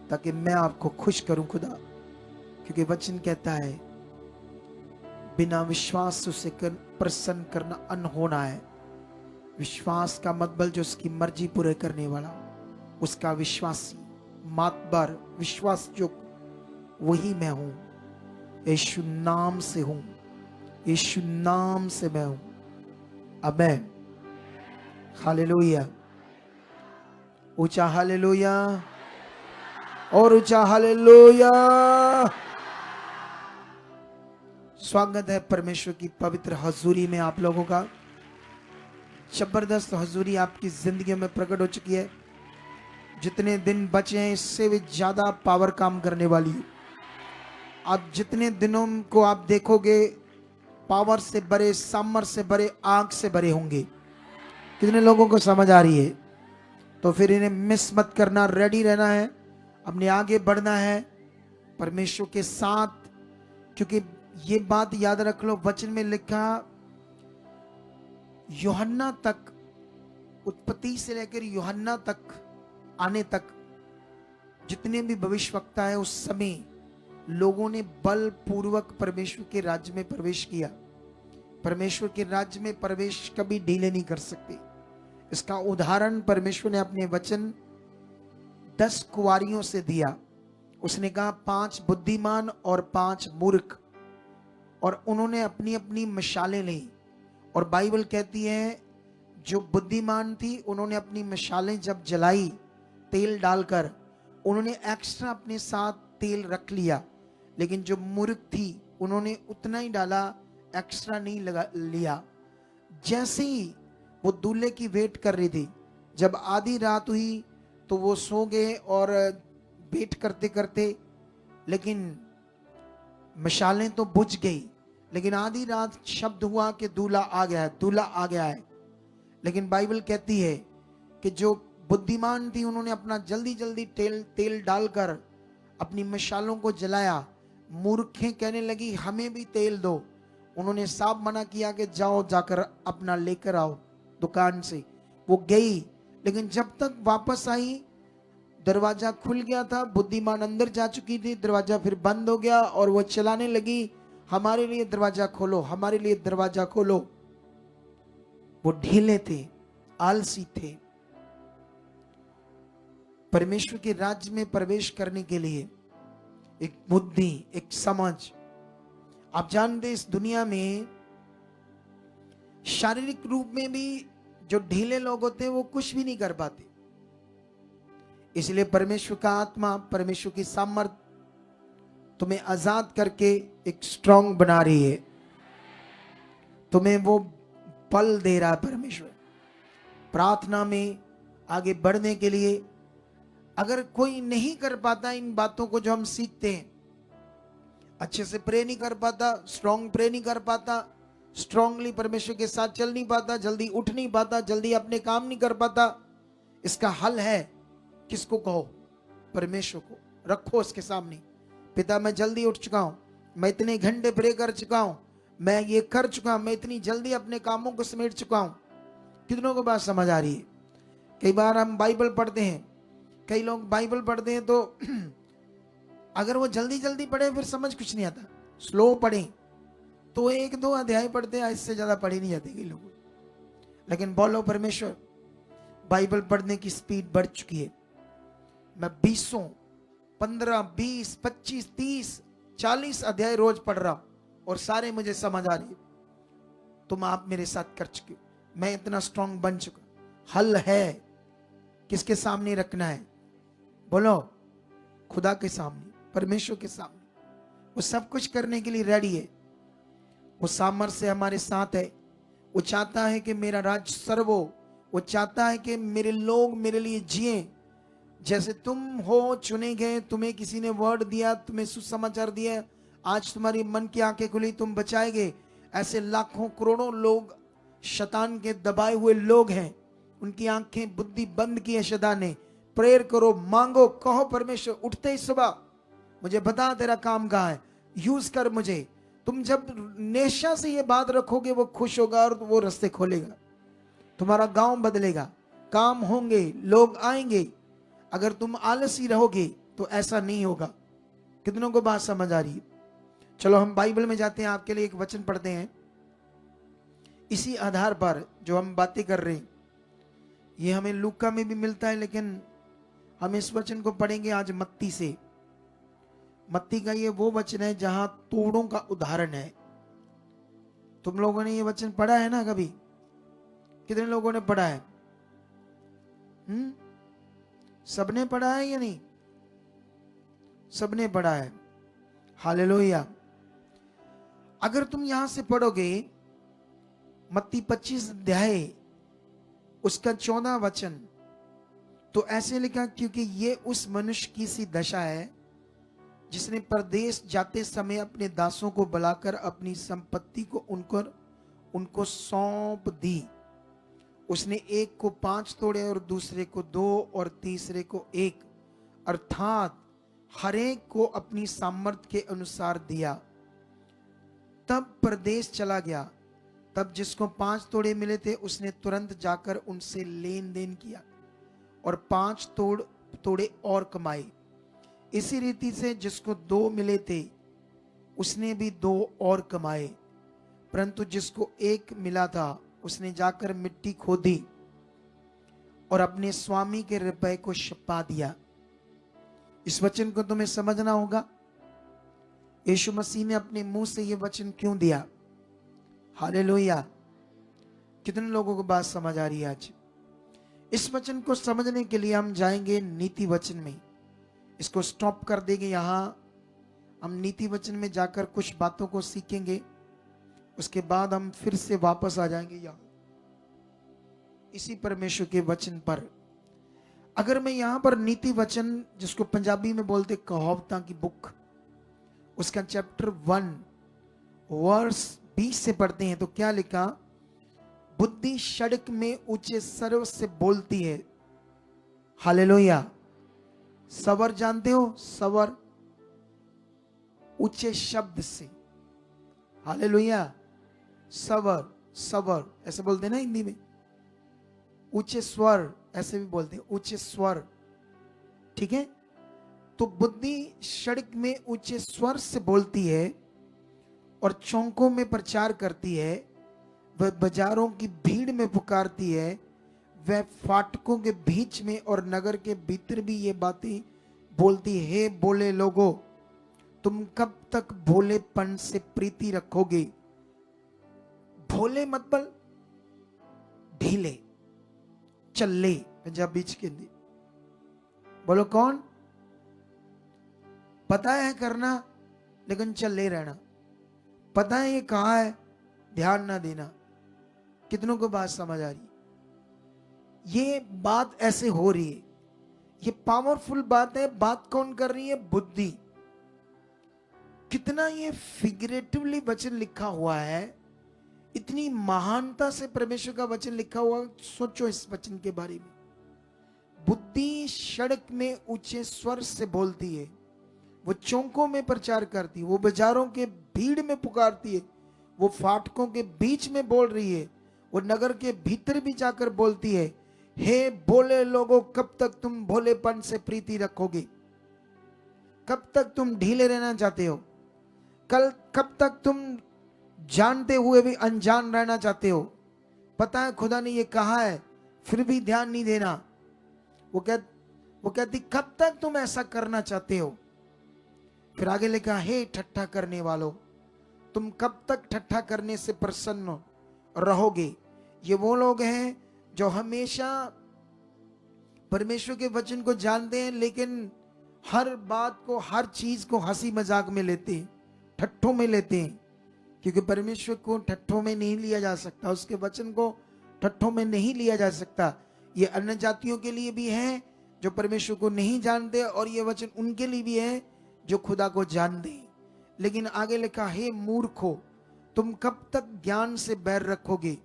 ताकि मैं आपको खुश करूं खुदा। क्योंकि वचन कहता है बिना विश्वास उसे प्रसन्न करना अनहोना है। विश्वास का मतलब जो उसकी मर्जी पूरे करने वाला, उसका विश्वासी, मातबर, विश्वास जो, वही मैं हूं। यीशु नाम से हूं, यीशु नाम से मैं हूं। आमेन। हालेलुया। ऊंचा हालेलुया और ऊंचा हालेलुया। स्वागत है परमेश्वर की पवित्र हजूरी में आप लोगों का। जबरदस्त हजूरी आपकी जिंदगी में प्रकट हो चुकी है। जितने दिन बचे हैं इससे भी ज्यादा पावर काम करने वाली है। आप जितने दिनों को आप देखोगे पावर से भरे, सामर्थ से भरे, आग से भरे होंगे। कितने लोगों को समझ आ रही है? तो फिर इन्हें मिस मत करना, रेडी रहना है, अपने आगे बढ़ना है परमेश्वर के साथ। क्योंकि ये बात याद रख लो, वचन में लिखा यूहन्ना तक, उत्पत्ति से लेकर यूहन्ना तक आने तक जितने भी भविष्यवक्ता है, उस समय लोगों ने बलपूर्वक परमेश्वर के राज्य में प्रवेश किया। परमेश्वर के राज्य में प्रवेश कभी ढीले नहीं कर सकते। इसका उदाहरण परमेश्वर ने अपने वचन 10 कुंवारियों से दिया। उसने कहा 5 बुद्धिमान और 5 मूर्ख, और उन्होंने अपनी अपनी मशालें ली। और बाइबल कहती है जो बुद्धिमान थी उन्होंने अपनी मशालें जब जलाई तेल डालकर, उन्होंने एक्स्ट्रा अपने साथ तेल रख लिया। लेकिन जो मूर्ख थी उन्होंने उतना ही डाला, एक्स्ट्रा नहीं लगा लिया। जैसे ही वो दूल्हे की वेट कर रही थी, जब आधी रात हुई तो वो सो गए और वेट करते करते, लेकिन मशालें तो बुझ गई। लेकिन आधी रात शब्द हुआ कि दूल्हा आ गया है, दूल्हा आ गया है। लेकिन बाइबल कहती है कि जो बुद्धिमान थी उन्होंने अपना जल्दी जल्दी तेल डालकर अपनी मशालों को जलाया। मूर्खें कहने लगी हमें भी तेल दो। उन्होंने साफ मना किया कि जाओ जाकर अपना लेकर आओ दुकान से। वो गई, लेकिन जब तक वापस आई दरवाजा खुल गया था, बुद्धिमान अंदर जा चुकी थी, दरवाजा फिर बंद हो गया और वो चिल्लाने लगी हमारे लिए दरवाजा खोलो, हमारे लिए दरवाजा खोलो। वो ढीले थे, आलसी थे। परमेश्वर के राज्य में प्रवेश करने के लिए एक बुद्धि, एक समझ। आप जानते इस दुनिया में शारीरिक रूप में भी जो ढीले लोग होते हैं वो कुछ भी नहीं कर पाते। इसलिए परमेश्वर का आत्मा, परमेश्वर की सामर्थ तुम्हें आजाद करके एक स्ट्रांग बना रही है। तुम्हें वो बल दे रहा है परमेश्वर प्रार्थना में आगे बढ़ने के लिए। अगर कोई नहीं कर पाता इन बातों को जो हम सीखते हैं, अच्छे से प्रे नहीं कर पाता, स्ट्रांग प्रे नहीं कर पाता, स्ट्रांगली परमेश्वर के साथ चल नहीं पाता, जल्दी उठ नहीं पाता, जल्दी अपने काम नहीं कर पाता, इसका हल है किसको कहो? परमेश्वर को रखो उसके सामने। पिता मैं जल्दी उठ चुका हूं, मैं इतने घंटे प्रे कर चुका हूं, मैं ये कर चुका हूं, मैं इतनी जल्दी अपने कामों को समेट चुका हूं। कितनों को बात समझ आ रही है? कई बार हम बाइबल पढ़ते हैं, कई लोग बाइबल पढ़ते हैं तो अगर वो जल्दी जल्दी पढ़े फिर समझ कुछ नहीं आता। स्लो पढ़े तो 1-2 अध्याय पढ़ते हैं, इससे ज्यादा पढ़े नहीं जाते कई लोग। लेकिन बोलो परमेश्वर, बाइबल पढ़ने की स्पीड बढ़ चुकी है। मैं 20, 15, 20, 25, 30, 40 अध्याय रोज पढ़ रहा हूं और सारे मुझे समझ आ रही है। तुम आप मेरे साथ कर चुके हो, मैं इतना स्ट्रांग बन चुका। हल है किसके सामने रखना है? बोलो खुदा के सामने, परमेश्वर के सामने। वो सब कुछ करने के लिए रेडी है। वो सामर्थ से हमारे साथ है। वो चाहता है कि मेरा राज्य सर्व हो। वो चाहता है कि मेरे लोग मेरे लिए जिए। जैसे तुम हो चुने गए, तुम्हें किसी ने वर्ड दिया, तुम्हें सुसमाचार दिया, आज तुम्हारी मन की आंखें खुली, तुम बचाए गए। ऐसे लाखों करोड़ों लोग शैतान के दबाए हुए लोग हैं, उनकी आंखें बुद्धि बंद की है शैतान ने। प्रेयर करो, मांगो, कहो परमेश्वर उठते ही सुबह मुझे बता तेरा काम कहाँ है, यूज कर मुझे। तुम जब नेशा से ये बात रखोगे वो खुश होगा और वो रास्ते खोलेगा। तुम्हारा गांव बदलेगा, काम होंगे, लोग आएंगे। अगर तुम आलसी रहोगे तो ऐसा नहीं होगा, कितनों को बात समझ आ रही है? चलो हम बाइबल में जाते हैं, आपके लिए एक वचन पढ़ते हैं। इसी आधार पर जो हम बातें कर रहे हैं, ये हमें लूका में भी मिलता है, लेकिन हम इस वचन को पढ़ेंगे आज मत्ती से। मत्ती का ये वो वचन है जहां तोड़ों का उदाहरण है। तुम लोगों ने ये वचन पढ़ा है ना कभी? कितने लोगों ने पढ़ा है? सबने पढ़ा है या नहीं? सबने पढ़ा है। हालेलुया। अगर तुम यहां से पढ़ोगे मत्ती 25 अध्याय उसका 14 वचन, तो ऐसे लिखा, क्योंकि ये उस मनुष्य की सी दशा है जिसने परदेश जाते समय अपने दासों को बुलाकर अपनी संपत्ति को उनको सौंप दी। उसने एक को 5 तोड़े और दूसरे को 2 और तीसरे को 1, अर्थात हर एक को अपनी सामर्थ्य के अनुसार दिया। तब परदेश चला गया। तब जिसको 5 तोड़े मिले थे उसने तुरंत जाकर उनसे लेन देन किया और 5 तोड़े और कमाए। इसी रीति से जिसको 2 मिले थे उसने भी 2 और कमाए। परंतु जिसको 1 मिला था उसने जाकर मिट्टी खोदी और अपने स्वामी के रुपए को छिपा दिया। इस वचन को तुम्हें समझना होगा। यीशु मसीह ने अपने मुंह से यह वचन क्यों दिया? हालेलुया। कितने लोगों को बात समझ आ रही है आज? इस वचन को समझने के लिए हम जाएंगे नीति वचन में। इसको स्टॉप कर देंगे यहां। हम नीति वचन में जाकर कुछ बातों को सीखेंगे, उसके बाद हम फिर से वापस आ जाएंगे यहां इसी परमेश्वर के वचन पर। अगर मैं यहां पर नीति वचन, जिसको पंजाबी में बोलते कहावतां की बुक, उसका चैप्टर 1 वर्स 20 से पढ़ते हैं तो क्या लिखा? बुद्धि सड़क में ऊंचे सर्व से बोलती है। हालेलुया। सवर जानते हो? सवर, ऊंचे शब्द से। हालेलुया। सवर, सवर ऐसे बोलते हैं ना हिंदी में। ऊंचे स्वर ऐसे भी बोलते हैं, ऊंचे स्वर। ठीक है। तो बुद्धि सड़क में ऊंचे स्वर से बोलती है और चौकों में प्रचार करती है। वह बाजारों की भीड़ में पुकारती है। वह फाटकों के बीच में और नगर के भीतर भी ये बातें बोलती है, बोले लोगों, तुम कब तक भोलेपन से प्रीति रखोगे? भोले मतलब ढीले, चल्ले, पंजाबी के लिए बोलो कौन? पता है करना लेकिन चले रहना। पता है ये कहाँ है, ध्यान ना देना। कितनों को बात समझ आ रही? ये बात ऐसे हो रही है, ये पावरफुल बात है। बात कौन कर रही है? बुद्धि। कितना ये फिगरेटिवली वचन लिखा हुआ है, इतनी महानता से परमेश्वर का वचन लिखा हुआ। सोचो इस वचन के बारे में। बुद्धि सड़क में ऊंचे स्वर से बोलती है, वो चौकों में प्रचार करती है, वो बाजारों के भीड़ में पुकारती है, वो फाटकों के बीच में बोल रही है, वो नगर के भीतर भी जाकर बोलती है, हे भोले लोगों, कब तक तुम भोलेपन से प्रीति रखोगे? कब तक तुम ढीले रहना चाहते हो? कब तक तुम जानते हुए भी अनजान रहना चाहते हो? पता है खुदा ने ये कहा है, फिर भी ध्यान नहीं देना। वो कहती कब तक तुम ऐसा करना चाहते हो? फिर आगे लिखा, हे ठट्ठा करने वालों, तुम कब तक ठट्ठा करने से प्रसन्न रहोगे? ये वो लोग हैं जो हमेशा परमेश्वर के वचन को जानते हैं, लेकिन हर बात को, हर चीज को हंसी मजाक में लेते हैं, ठट्ठों में लेते हैं। क्योंकि परमेश्वर को ठट्ठों में नहीं लिया जा सकता, उसके वचन को ठट्ठों में नहीं लिया जा सकता। ये अन्य जातियों के लिए भी है जो परमेश्वर को नहीं जानते, और ये वचन उनके लिए भी है जो खुदा को जानते हैं। लेकिन आगे लिखा, हे मूर्खो, तुम कब तक ज्ञान से बैर रखोगे?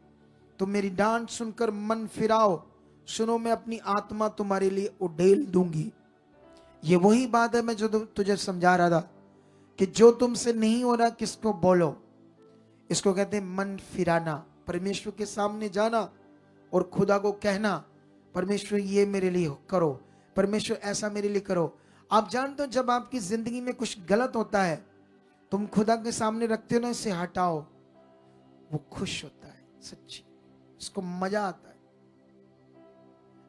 तुम मेरी डांट सुनकर मन फिराओ। सुनो, मैं अपनी आत्मा तुम्हारे लिए उड़ेल दूंगी। ये वही बात है मैं जो तुझे समझा रहा था कि जो तुमसे नहीं हो रहा किसको बोलो। इसको कहते हैं मन फिराना। परमेश्वर के सामने जाना और खुदा को कहना, परमेश्वर ये मेरे लिए करो, परमेश्वर ऐसा मेरे लिए करो। आप जानते हो जब आपकी जिंदगी में कुछ गलत होता है, तुम खुदा के सामने रखते हो ना, इसे हटाओ, वो खुश होता है, सच्ची, उसको मजा आता है।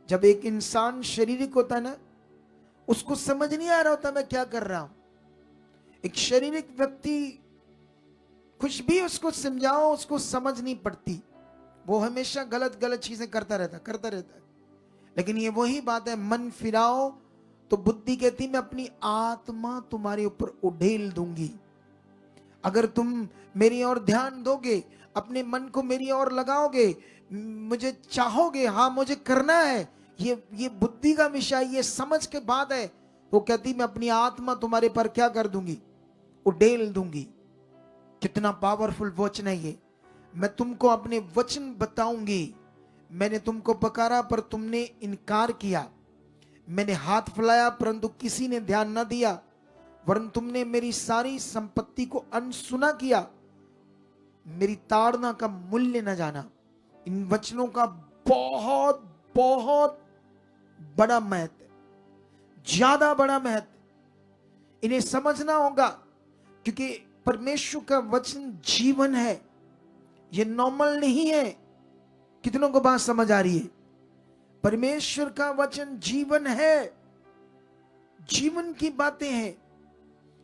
जब एक इंसान शारीरिक होता है ना, उसको समझ नहीं आ रहा होता मैं क्या कर रहा हूं। एक शारीरिक व्यक्ति कुछ भी उसको समझाओ, उसको समझ नहीं पड़ती, वो हमेशा गलत गलत चीजें करता रहता है। लेकिन ये वही बात है, मन फिराओ तो बुद्धि कहती मैं अपनी आत्मा तुम्हारे ऊपर उड़ेल दूंगी। अगर तुम मेरी ओर ध्यान दोगे, अपने मन को मेरी ओर लगाओगे, मुझे चाहोगे, हाँ मुझे करना है, ये बुद्धि का विषय, ये समझ के बात है, वो कहती मैं अपनी आत्मा तुम्हारे पर क्या कर दूंगी, उड़ेल दूंगी। कितना पावरफुल वचन है ये। मैं तुमको अपने वचन बताऊंगी। मैंने तुमको पुकारा पर तुमने इनकार किया, मैंने हाथ फैलाया परंतु किसी ने ध्यान न दिया, वरन तुमने मेरी सारी संपत्ति को अनसुना किया, मेरी ताड़ना का मूल्य न जाना। इन वचनों का बहुत बहुत बड़ा महत्व, ज्यादा बड़ा महत्व, इन्हें समझना होगा, क्योंकि परमेश्वर का वचन जीवन है, ये नॉर्मल नहीं है। कितनों को बात समझ आ रही है? परमेश्वर का वचन जीवन है, जीवन की बातें हैं।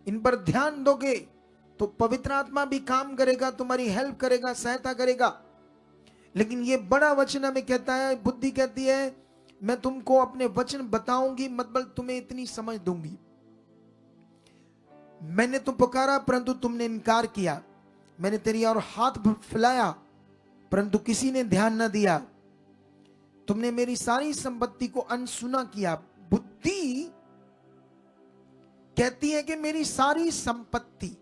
इन पर ध्यान दोगे तो पवित्र आत्मा भी काम करेगा, तुम्हारी हेल्प करेगा, सहायता करेगा। लेकिन ये बड़ा वचन हमें कहता है, बुद्धि कहती है मैं तुमको अपने वचन बताऊंगी, मतलब तुम्हें इतनी समझ दूंगी। मैंने तो पुकारा परंतु तुमने इनकार किया, मैंने तेरी ओर हाथ फैलाया परंतु किसी ने ध्यान न दिया, तुमने मेरी सारी संपत्ति को अनसुना किया। बुद्धि कहती है कि मेरी सारी संपत्ति,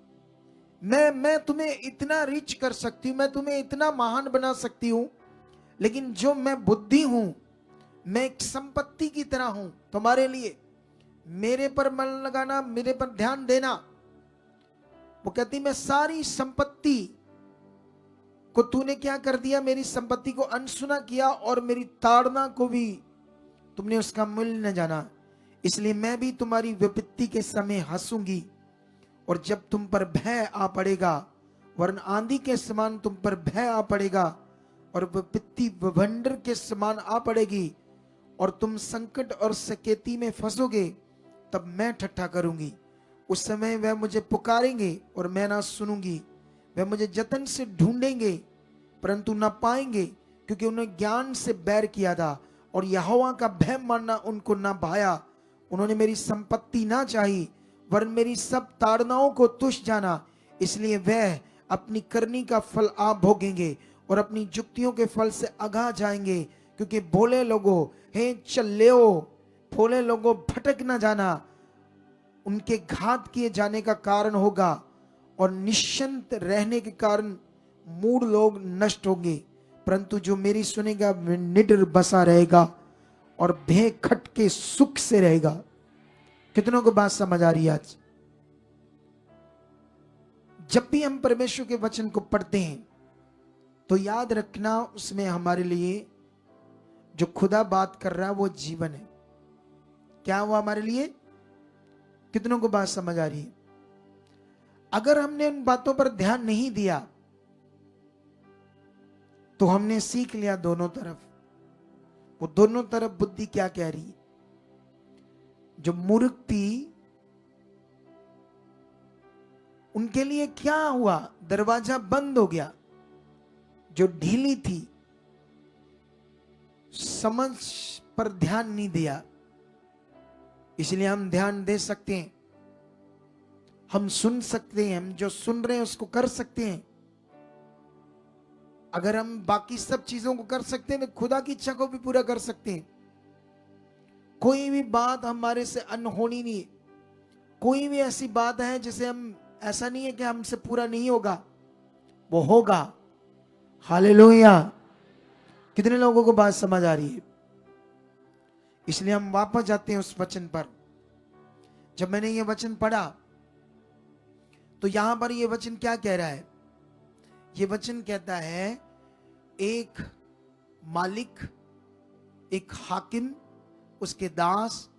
मैं तुम्हें इतना रिच कर सकती हूं, मैं तुम्हें इतना महान बना सकती हूं, लेकिन जो मैं बुद्धि हूं, मैं एक संपत्ति की तरह हूं तुम्हारे लिए। मेरे पर मन लगाना, मेरे पर ध्यान देना। वो कहती मैं सारी संपत्ति को तूने क्या कर दिया, मेरी संपत्ति को अनसुना किया और मेरी ताड़ना को भी तुमने उसका मूल्य न जाना। इसलिए मैं भी तुम्हारी विपत्ति के समय हंसूंगी, और जब तुम पर भय आ पड़ेगा, वरन आंधी के समान तुम पर भय आ पड़ेगा और विपत्ति भवंडर के समान आ पड़ेगी और तुम संकट और सकेती में फंसोगे, तब मैं ठट्ठा करूंगी। उस समय वह मुझे पुकारेंगे और मैं ना सुनूंगी, वह मुझे जतन से ढूंढेंगे परंतु ना पाएंगे, क्योंकि उन्होंने ज्ञान से बैर किया था और यहोवा का भय मानना उनको ना भाया। उन्होंने मेरी संपत्ति ना चाही, वरन मेरी सब ताड़नाओं को तुच्छ जाना। इसलिए वह अपनी करनी का फल आप भोगेंगे और अपनी जुक्तियों के फल से आगाह जाएंगे। क्योंकि भोले लोगों, हे चल्लेओ, भोले लोगों भटक ना जाना, उनके घात किए जाने का कारण होगा और निश्चिंत रहने के कारण मूढ़ लोग नष्ट होंगे, परंतु जो मेरी सुनेगा वह निडर बसा रहेगा और भय खट के सुख से रहेगा। कितनों को बात समझ आ रही है? आज जब भी हम परमेश्वर के वचन को पढ़ते हैं तो याद रखना, उसमें हमारे लिए जो खुदा बात कर रहा है वो जीवन है। क्या वो हमारे लिए? कितनों को बात समझ आ रही है? अगर हमने उन बातों पर ध्यान नहीं दिया तो हमने सीख लिया दोनों तरफ। वो दोनों तरफ बुद्धि क्या कह रही है? जो मूर्ख थी उनके लिए क्या हुआ? दरवाजा बंद हो गया। जो ढीली थी, समझ पर ध्यान नहीं दिया। इसलिए हम ध्यान दे सकते हैं, हम सुन सकते हैं, हम जो सुन रहे हैं उसको कर सकते हैं। अगर हम बाकी सब चीजों को कर सकते हैं तो खुदा की इच्छा को भी पूरा कर सकते हैं। कोई भी बात हमारे से अनहोनी नहीं। कोई भी ऐसी बात है जिसे हम, ऐसा नहीं है कि हमसे पूरा नहीं होगा, वो होगा। हालेलुया। कितने लोगों को बात समझ आ रही है? इसलिए हम वापस जाते हैं उस वचन पर। जब मैंने ये वचन पढ़ा तो यहां पर ये वचन क्या कह रहा है? ये वचन कहता है एक मालिक, एक हाकिम, उसके दास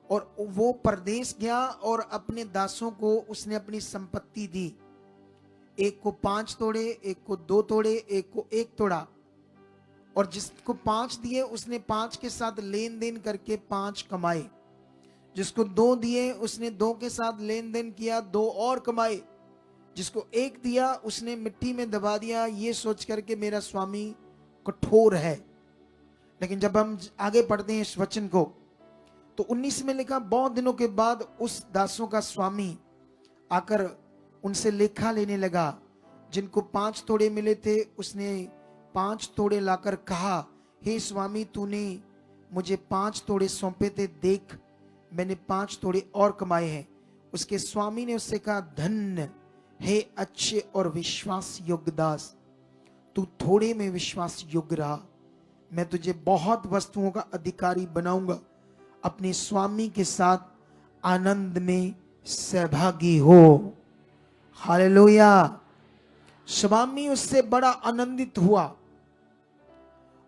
और वो परदेश गया और अपने दासों को उसने अपनी संपत्ति दी। एक को 5 तोड़े, एक को 2 तोड़े, एक को 1 तोड़ा। और जिसको 5 दिए उसने 5 के साथ लेन देन करके 5 कमाए। जिसको 2 दिए उसने 2 के साथ लेन देन किया, 2 और कमाए। जिसको 1 दिया उसने मिट्टी में दबा दिया, ये सोच करके मेरा स्वामी कठोर है। लेकिन जब हम आगे पढ़ते हैं इस वचन को तो 19 में लिखा, बहुत दिनों के बाद उस दासों का स्वामी आकर उनसे लेखा लेने लगा। जिनको 5 तोड़े मिले थे उसने 5 तोड़े लाकर कहा, हे स्वामी तूने मुझे 5 तोड़े सौंपे थे, देख मैंने 5 तोड़े और कमाए हैं। उसके स्वामी ने उससे कहा, धन्य हे अच्छे और विश्वास योग्य दास, तू थोड़े में विश्वास योग्य रहा, मैं तुझे बहुत वस्तुओं का अधिकारी बनाऊंगा। अपने स्वामी के साथ आनंद में सहभागी हो। हालेलुया। स्वामी उससे बड़ा आनंदित हुआ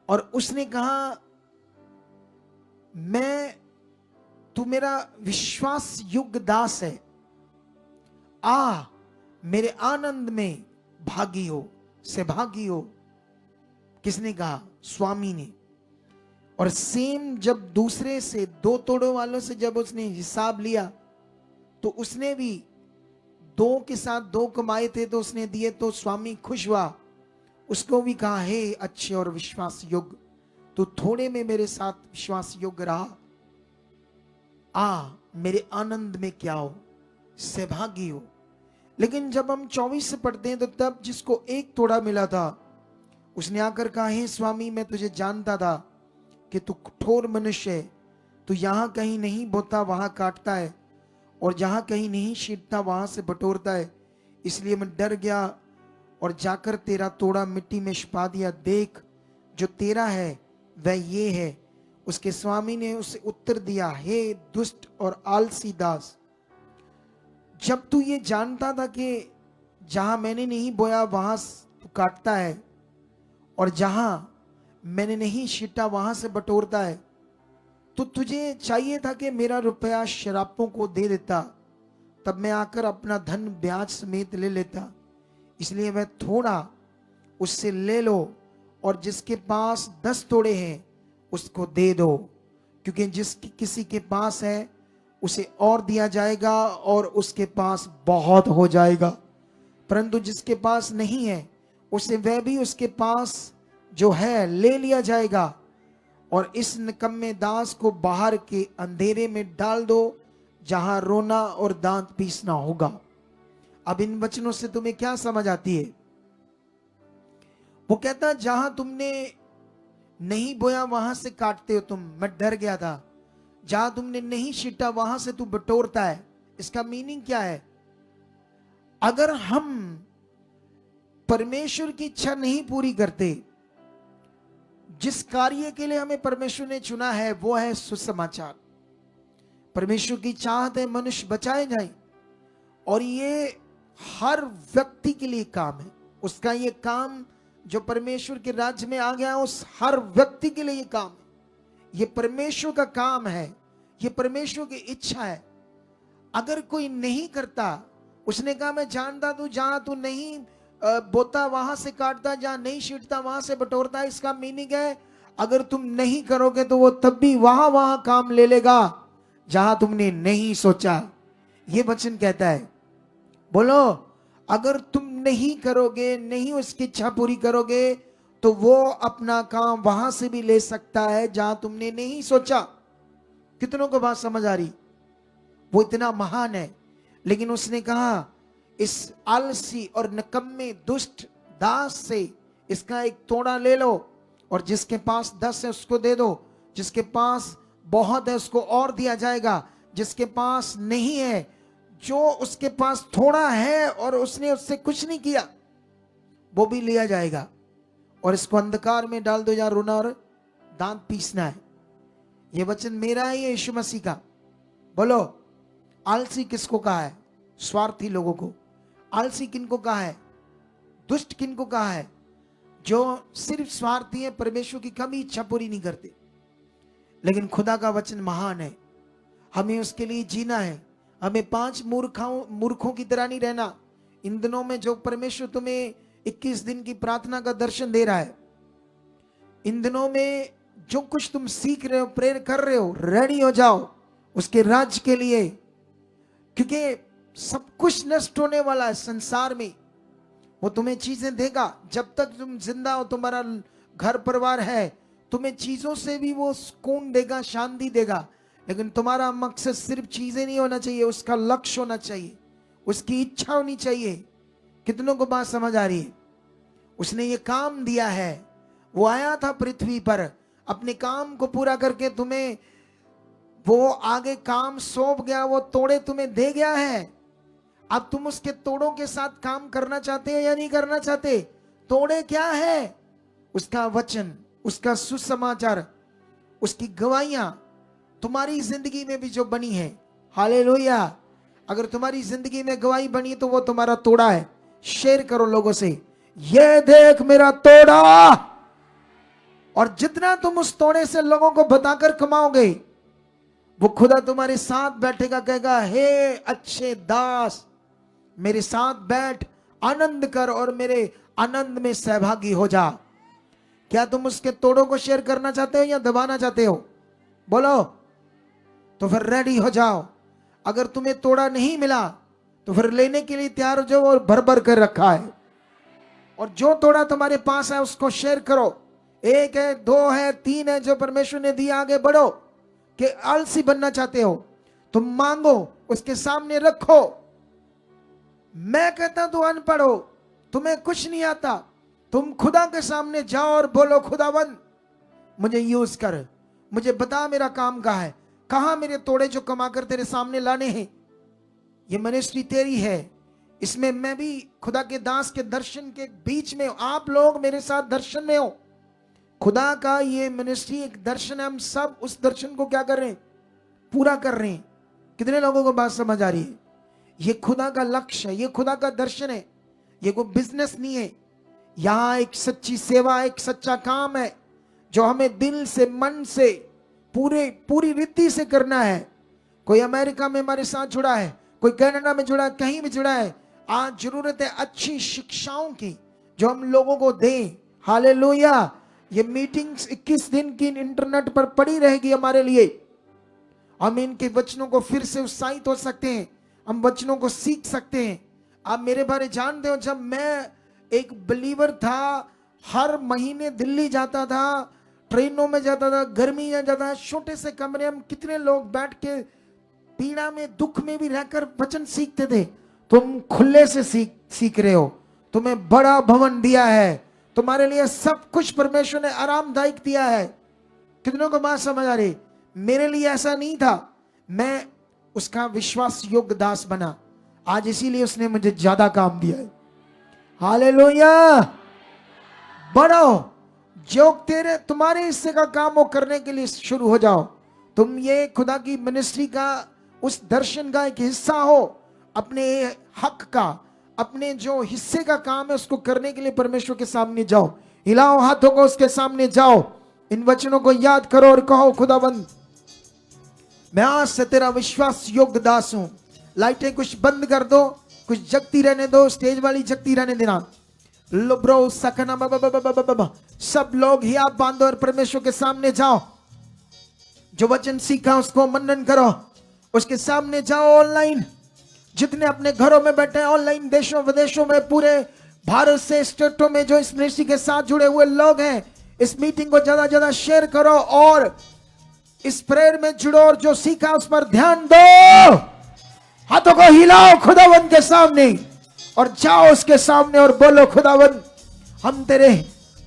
और उसने कहा, तू मेरा विश्वास योग्य दास है, आ मेरे आनंद में भागी हो, सहभागी हो। किसने कहा? स्वामी ने। और सेम जब दूसरे से 2 तोड़ों वालों से जब उसने हिसाब लिया तो उसने भी 2 के साथ 2 कमाए थे तो उसने दिए, तो स्वामी खुश हुआ। उसको भी कहा, हे अच्छे और विश्वास योग्य, तू थोड़े में मेरे साथ विश्वास योग्य रहा, आ मेरे आनंद में क्या हो, सहभागी हो। लेकिन जब हम 24 से पढ़ते हैं तो तब जिसको 1 तोड़ा मिला था उसने आकर कहा, हे स्वामी मैं तुझे जानता था कि तू कठोर मनुष्य है, तू यहां कहीं नहीं बोता वहां काटता है, और जहां कहीं नहीं छींटता वहां से बटोरता है। इसलिए मैं डर गया और जाकर तेरा तोड़ा मिट्टी में छिपा दिया। देख जो तेरा है वह ये है। उसके स्वामी ने उसे उत्तर दिया, हे दुष्ट और आलसी दास, जब तू ये जानता था कि जहां मैंने नहीं बोया वहां तू काटता है और जहां मैंने नहीं छीटा वहां से बटोरता है, तो तुझे चाहिए था कि मेरा रुपया शराबों को दे देता, तब मैं आकर अपना धन ब्याज समेत ले लेता। इसलिए वह थोड़ा उससे ले लो और जिसके पास 10 तोड़े हैं उसको दे दो, क्योंकि जिसकी किसी के पास है उसे और दिया जाएगा और उसके पास बहुत हो जाएगा, परंतु जिसके पास नहीं है उसे वह भी उसके पास जो है ले लिया जाएगा। और इस निकम्मे दास को बाहर के अंधेरे में डाल दो जहां रोना और दांत पीसना होगा। अब इन वचनों से तुम्हें क्या समझ आती है? वो कहता, जहां तुमने नहीं बोया वहां से काटते हो तुम, मैं डर गया था। जहां तुमने नहीं छीटा वहां से तू बटोरता है। इसका मीनिंग क्या है? अगर हम परमेश्वर की इच्छा नहीं पूरी करते, जिस कार्य के लिए हमें परमेश्वर ने चुना है वो है सुसमाचार। परमेश्वर की चाहत है मनुष्य बचाए जाए, और ये हर व्यक्ति के लिए काम है। उसका ये काम जो परमेश्वर के राज्य में आ गया, उस हर व्यक्ति के लिए ये काम है। ये परमेश्वर का काम है, ये परमेश्वर की इच्छा है। अगर कोई नहीं करता, उसने कहा मैं जानता तू जहां तू नहीं बोता वहां से काटता, जहां नहीं छींटता वहां से बटोरता। इसका मीनिंग है अगर तुम नहीं करोगे तो वो तब भी वहां काम ले लेगा जहां तुमने नहीं सोचा। ये वचन कहता है, बोलो, अगर तुम नहीं करोगे, नहीं उसकी इच्छा पूरी करोगे, तो वो अपना काम वहां से भी ले सकता है जहां तुमने नहीं सोचा। कितनों को बात समझ आ रही? वो इतना महान है। लेकिन उसने कहा, इस आलसी और निकम्मे दुष्ट दास से इसका 1 तोड़ा ले लो, और जिसके पास 10 है उसको दे दो, जिसके पास बहुत है उसको और दिया जाएगा, जिसके पास नहीं है, जो उसके पास थोड़ा है और उसने उससे कुछ नहीं किया, वो भी लिया जाएगा। और इसको अंधकार में डाल दो जहां रोना और दांत पीसना है। ये वचन मेरा है, ये यीशु मसीह का। बोलो, आलसी किसको कहा है? स्वार्थी लोगों को। आलसी किनको कहा है? दुष्ट किनको कहा है? जो सिर्फ स्वार्थी है, परमेश्वर की कभी इच्छा पूरी नहीं करते। लेकिन खुदा का वचन महान है। हमें उसके लिए जीना है। हमें 5 मूर्खों की तरह नहीं रहना। इन दिनों में जो परमेश्वर तुम्हें 21 दिन की प्रार्थना का दर्शन दे रहा है, इन दिनों में जो कुछ तुम सीख रहे हो, प्रेयर कर रहे हो, रेडी हो जाओ उसके राज्य के लिए, क्योंकि सब कुछ नष्ट होने वाला है संसार में। वो तुम्हें चीजें देगा जब तक तुम जिंदा हो, तुम्हारा घर परिवार है, तुम्हें चीजों से भी वो सुकून देगा, शांति देगा। लेकिन तुम्हारा मकसद सिर्फ चीजें नहीं होना चाहिए, उसका लक्ष्य होना चाहिए, उसकी इच्छा होनी चाहिए। कितनों को बात समझ आ रही है? उसने ये काम दिया है, वो आया था पृथ्वी पर, अपने काम को पूरा करके तुम्हें वो आगे काम सौंप गया, वो तोड़े तुम्हें दे गया है। अब तुम उसके तोड़ों के साथ काम करना चाहते हो या नहीं करना चाहते? तोड़े क्या है? उसका वचन, उसका सुसमाचार, उसकी गवाहियां तुम्हारी जिंदगी में भी जो बनी है। हालेलुया। अगर तुम्हारी जिंदगी में गवाही बनी तो वो तुम्हारा तोड़ा है। शेयर करो लोगों से, ये देख मेरा तोड़ा। और जितना तुम उस तोड़े से लोगों को बताकर कमाओगे, वो खुदा तुम्हारे साथ बैठेगा, कहेगा हे अच्छे दास, मेरे साथ बैठ, आनंद कर और मेरे आनंद में सहभागी हो जा। क्या तुम उसके तोड़ों को शेयर करना चाहते हो या दबाना चाहते हो? बोलो। तो फिर रेडी हो जाओ। अगर तुम्हें तोड़ा नहीं मिला तो फिर लेने के लिए तैयार हो जाओ, और भर भर कर रखा है। और जो तोड़ा तुम्हारे पास है उसको शेयर करो। 1 है, 2 है, 3 है, जो परमेश्वर ने दिया, आगे बढ़ो। कि आलसी बनना चाहते हो, तुम मांगो, उसके सामने रखो। मैं कहता तू अनपढ़ हो, तुम्हें कुछ नहीं आता, तुम खुदा के सामने जाओ और बोलो खुदावन मुझे यूज कर, मुझे बता मेरा काम कहाँ है, कहाँ मेरे तोड़े जो कमाकर तेरे सामने लाने हैं। ये मिनिस्ट्री तेरी है, इसमें मैं भी खुदा के दास के दर्शन के बीच में, आप लोग मेरे साथ दर्शन में हो। खुदा का ये मिनिस्ट्री एक दर्शन है, हम सब उस दर्शन को क्या कर रहे हैं? पूरा कर रहे हैं। कितने लोगों को बात समझ आ रही है? ये खुदा का लक्ष्य है, ये खुदा का दर्शन है, ये कोई बिजनेस नहीं है। यहां एक सच्ची सेवा, एक सच्चा काम है जो हमें दिल से, मन से, पूरी रीति से करना है। कोई अमेरिका में हमारे साथ जुड़ा है, कोई कनाडा में जुड़ा है, कहीं भी जुड़ा है। आज जरूरत है अच्छी शिक्षाओं की जो हम लोगों को दें। हालेलुया। ये मीटिंग्स 21 दिन की इंटरनेट पर पड़ी रहेगी हमारे लिए। हम इनके वचनों को फिर से उत्साहित हो सकते हैं, हम वचनों को सीख सकते हैं। आप मेरे बारे जानते हो, जब मैं एक बिलीवर था, हर महीने दिल्ली जाता था, ट्रेनों में जाता था, गर्मी में जाता था, छोटे से कमरे, हम कितने लोग बैठ के पीड़ा में, दुख में भी रहकर वचन सीखते थे। तुम खुले से सीख रहे हो, तुम्हें बड़ा भवन दिया है, तुम्हारे लिए सब कुछ परमेश्वर ने आरामदायक दिया है। कितनों को बात समझ आ रही? मेरे लिए ऐसा नहीं था, मैं उसका विश्वास योग्य दास बना, आज इसीलिए उसने मुझे ज्यादा काम दिया है। हालेलुया। बढ़ो, जो तुम्हारे हिस्से का काम वो करने के लिए शुरू हो जाओ। तुम ये खुदा की मिनिस्ट्री का, उस दर्शन का एक हिस्सा हो। अपने हक का, अपने जो हिस्से का काम है उसको करने के लिए परमेश्वर के सामने जाओ। हिलाओ हाथों को, उसके सामने जाओ, इन वचनों को याद करो और कहो खुदाबंद मैं आज से तेरा विश्वास योग्य दास हूं। लाइटें कुछ बंद कर दो, कुछ जगती रहने दो, स्टेज वाली जगती रहने देना। ब्रो सकना बाबा, सब लोग ही आप बांधो और परमेश्वर के सामने जाओ। जो वचन सीखा उसको मनन करो, उसके सामने जाओ। ऑनलाइन जितने अपने घरों में बैठे हैं, ऑनलाइन देशों विदेशों में, पूरे भारत से स्टेटों में जो इस मिनिस्ट्री के साथ जुड़े हुए लोग हैं, इस मीटिंग को ज्यादा ज्यादा शेयर करो और इस प्रेयर में जुड़ो और जो सीखा उस पर ध्यान दो। हाथों को हिलाओ खुदावंद के सामने और जाओ उसके सामने और बोलो खुदावंद हम तेरे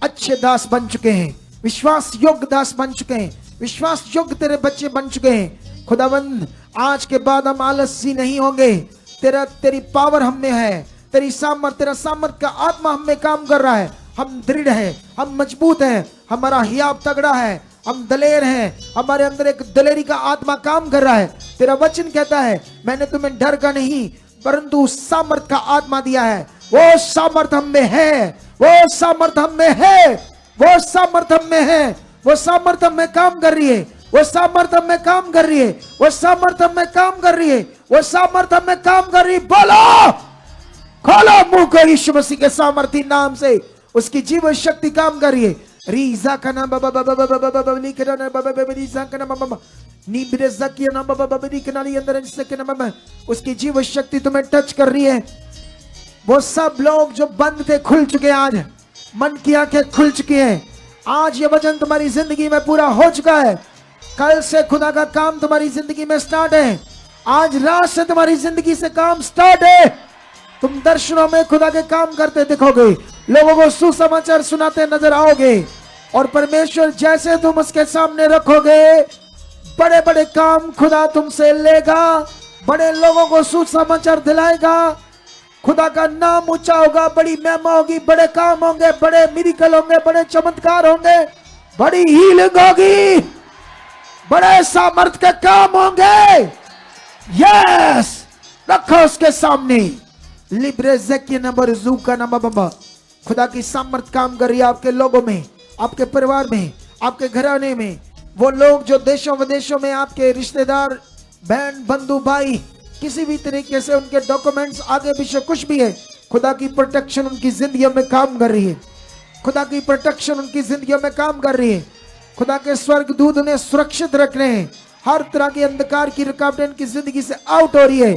अच्छे दास बन चुके हैं, विश्वास योग्य दास बन चुके हैं, विश्वास योग्य तेरे बच्चे बन चुके हैं। खुदावंद आज के बाद हम आलसी नहीं होंगे। तेरी पावर हम में है, तेरा सामर्थ का आत्मा हम में काम कर रहा है। हम दृढ़ है, हम मजबूत है, हमारा हियाब तगड़ा है, हम दलेर हैं, हमारे अंदर एक दलेरी का आत्मा काम कर रहा है। तेरा वचन कहता है मैंने तुम्हें डर का नहीं परंतु सामर्थ का आत्मा दिया है। वो सामर्थ हम में है, वो सामर्थ हम में है, वो सामर्थ हम में है, वो सामर्थ हम में काम कर रही है। वो सामर्थ में काम कर रही है, वो सामर्थ में काम कर रही है, वो सामर्थ में काम कर रही है। बोलो, खोलो मुंह को यीशु मसीह के सामर्थी नाम से। उसकी जीवन शक्ति काम कर रही है। रीजा का नाम बाबा बाबा बाबा बाबा बाबा लिखना बाबा बाबा रीजा का नाम बाबा नीबरे जकिया नाम बाबा बाबा लिखना नहीं अंदर जिससे के नाम बाबा उसकी जीवन शक्ति तुम्हें टच कर रही है। वो सब लोग जो बंद थे खुल चुके हैं, आज मन की आंखें खुल चुकी हैं। आज ये वचन तुम्हारी जिंदगी में पूरा हो चुका है। कल से खुदा का काम तुम्हारी जिंदगी में स्टार्ट है। आज रात से तुम्हारी जिंदगी से काम स्टार्ट है। तुम दर्शनों में खुदा के काम करते दिखोगे, लोगों को सुसमाचार सुनाते नजर आओगे, और परमेश्वर जैसे तुम उसके सामने रखोगे, बड़े बड़े काम खुदा तुमसे लेगा, बड़े लोगों को सुसमाचार दिलाएगा। खुदा का नाम ऊंचा होगा, बड़ी महिमा होगी, बड़े काम होंगे, बड़े मिरेकल होंगे, बड़े चमत्कार होंगे, बड़ी हीलिंग होगी, बड़े सामर्थ के काम होंगे। यस, रखो उसके सामने। लिब्रे ज़की नंबर जू का नंबर बाबा खुदा की सामर्थ काम कर रही है आपके लोगों में, आपके परिवार में, आपके घराने में। वो लोग जो देशों विदेशों में आपके रिश्तेदार, बहन, बंधु, भाई, किसी भी तरीके से उनके डॉक्यूमेंट्स आगे पीछे कुछ भी है, खुदा की प्रोटेक्शन उनकी जिंदगियों में काम कर रही है। खुदा की प्रोटेक्शन उनकी जिंदगियों में काम कर रही है। खुदा के स्वर्गदूत उन्हें सुरक्षित रख रहे हैं। हर तरह के अंधकार की रुकावटें उनकी जिंदगी से आउट हो रही है।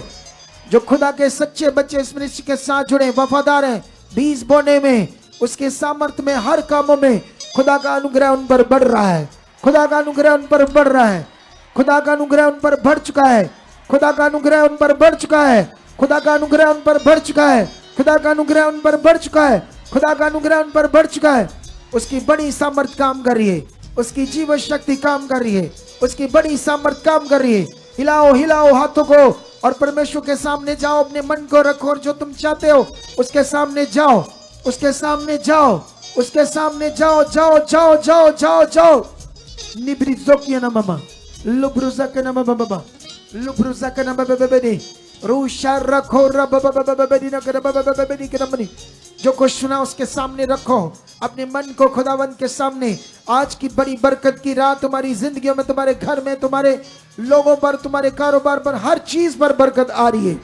जो खुदा के सच्चे बच्चे इस मिनिस्ट्री के साथ जुड़े, वफादार हैं, बीज बोने में, उसके सामर्थ्य में, हर कामों में खुदा का अनुग्रह उन पर बढ़ रहा है। खुदा का अनुग्रह उन पर बढ़ रहा है। खुदा का अनुग्रह उन पर बढ़ चुका है। खुदा का अनुग्रह उन पर बढ़ चुका है। खुदा का अनुग्रह उन पर बढ़ चुका है। खुदा का अनुग्रह उन पर बढ़ चुका है। खुदा का अनुग्रह उन पर बढ़ चुका है। उसकी बड़ी सामर्थ काम कर रही है। उसकी जीवन शक्ति काम कर रही है। उसकी बड़ी सामर्थ काम कर रही है। हिलाओ हिलाओ हाथों को और परमेश्वर के सामने जाओ। अपने मन को रखो और जो तुम चाहते हो उसके सामने जाओ। उसके सामने जाओ। उसके सामने जाओ जाओ जाओ जाओ जाओ जाओ। निब्रिजो की ना मामा लुब्रुजा के ना मामा लुब्रुजा के ना बेबेदी रूशा रखो रब बेबेदी ना कर बेबेदी के नमनी। जो कुछ सुना उसके सामने रखो, अपने मन को खुदावंत के सामने। आज की बड़ी बरकत की रात तुम्हारी जिंदगियों में, तुम्हारे घर में, तुम्हारे लोगों पर, तुम्हारे कारोबार पर, हर चीज पर बरकत आ रही है।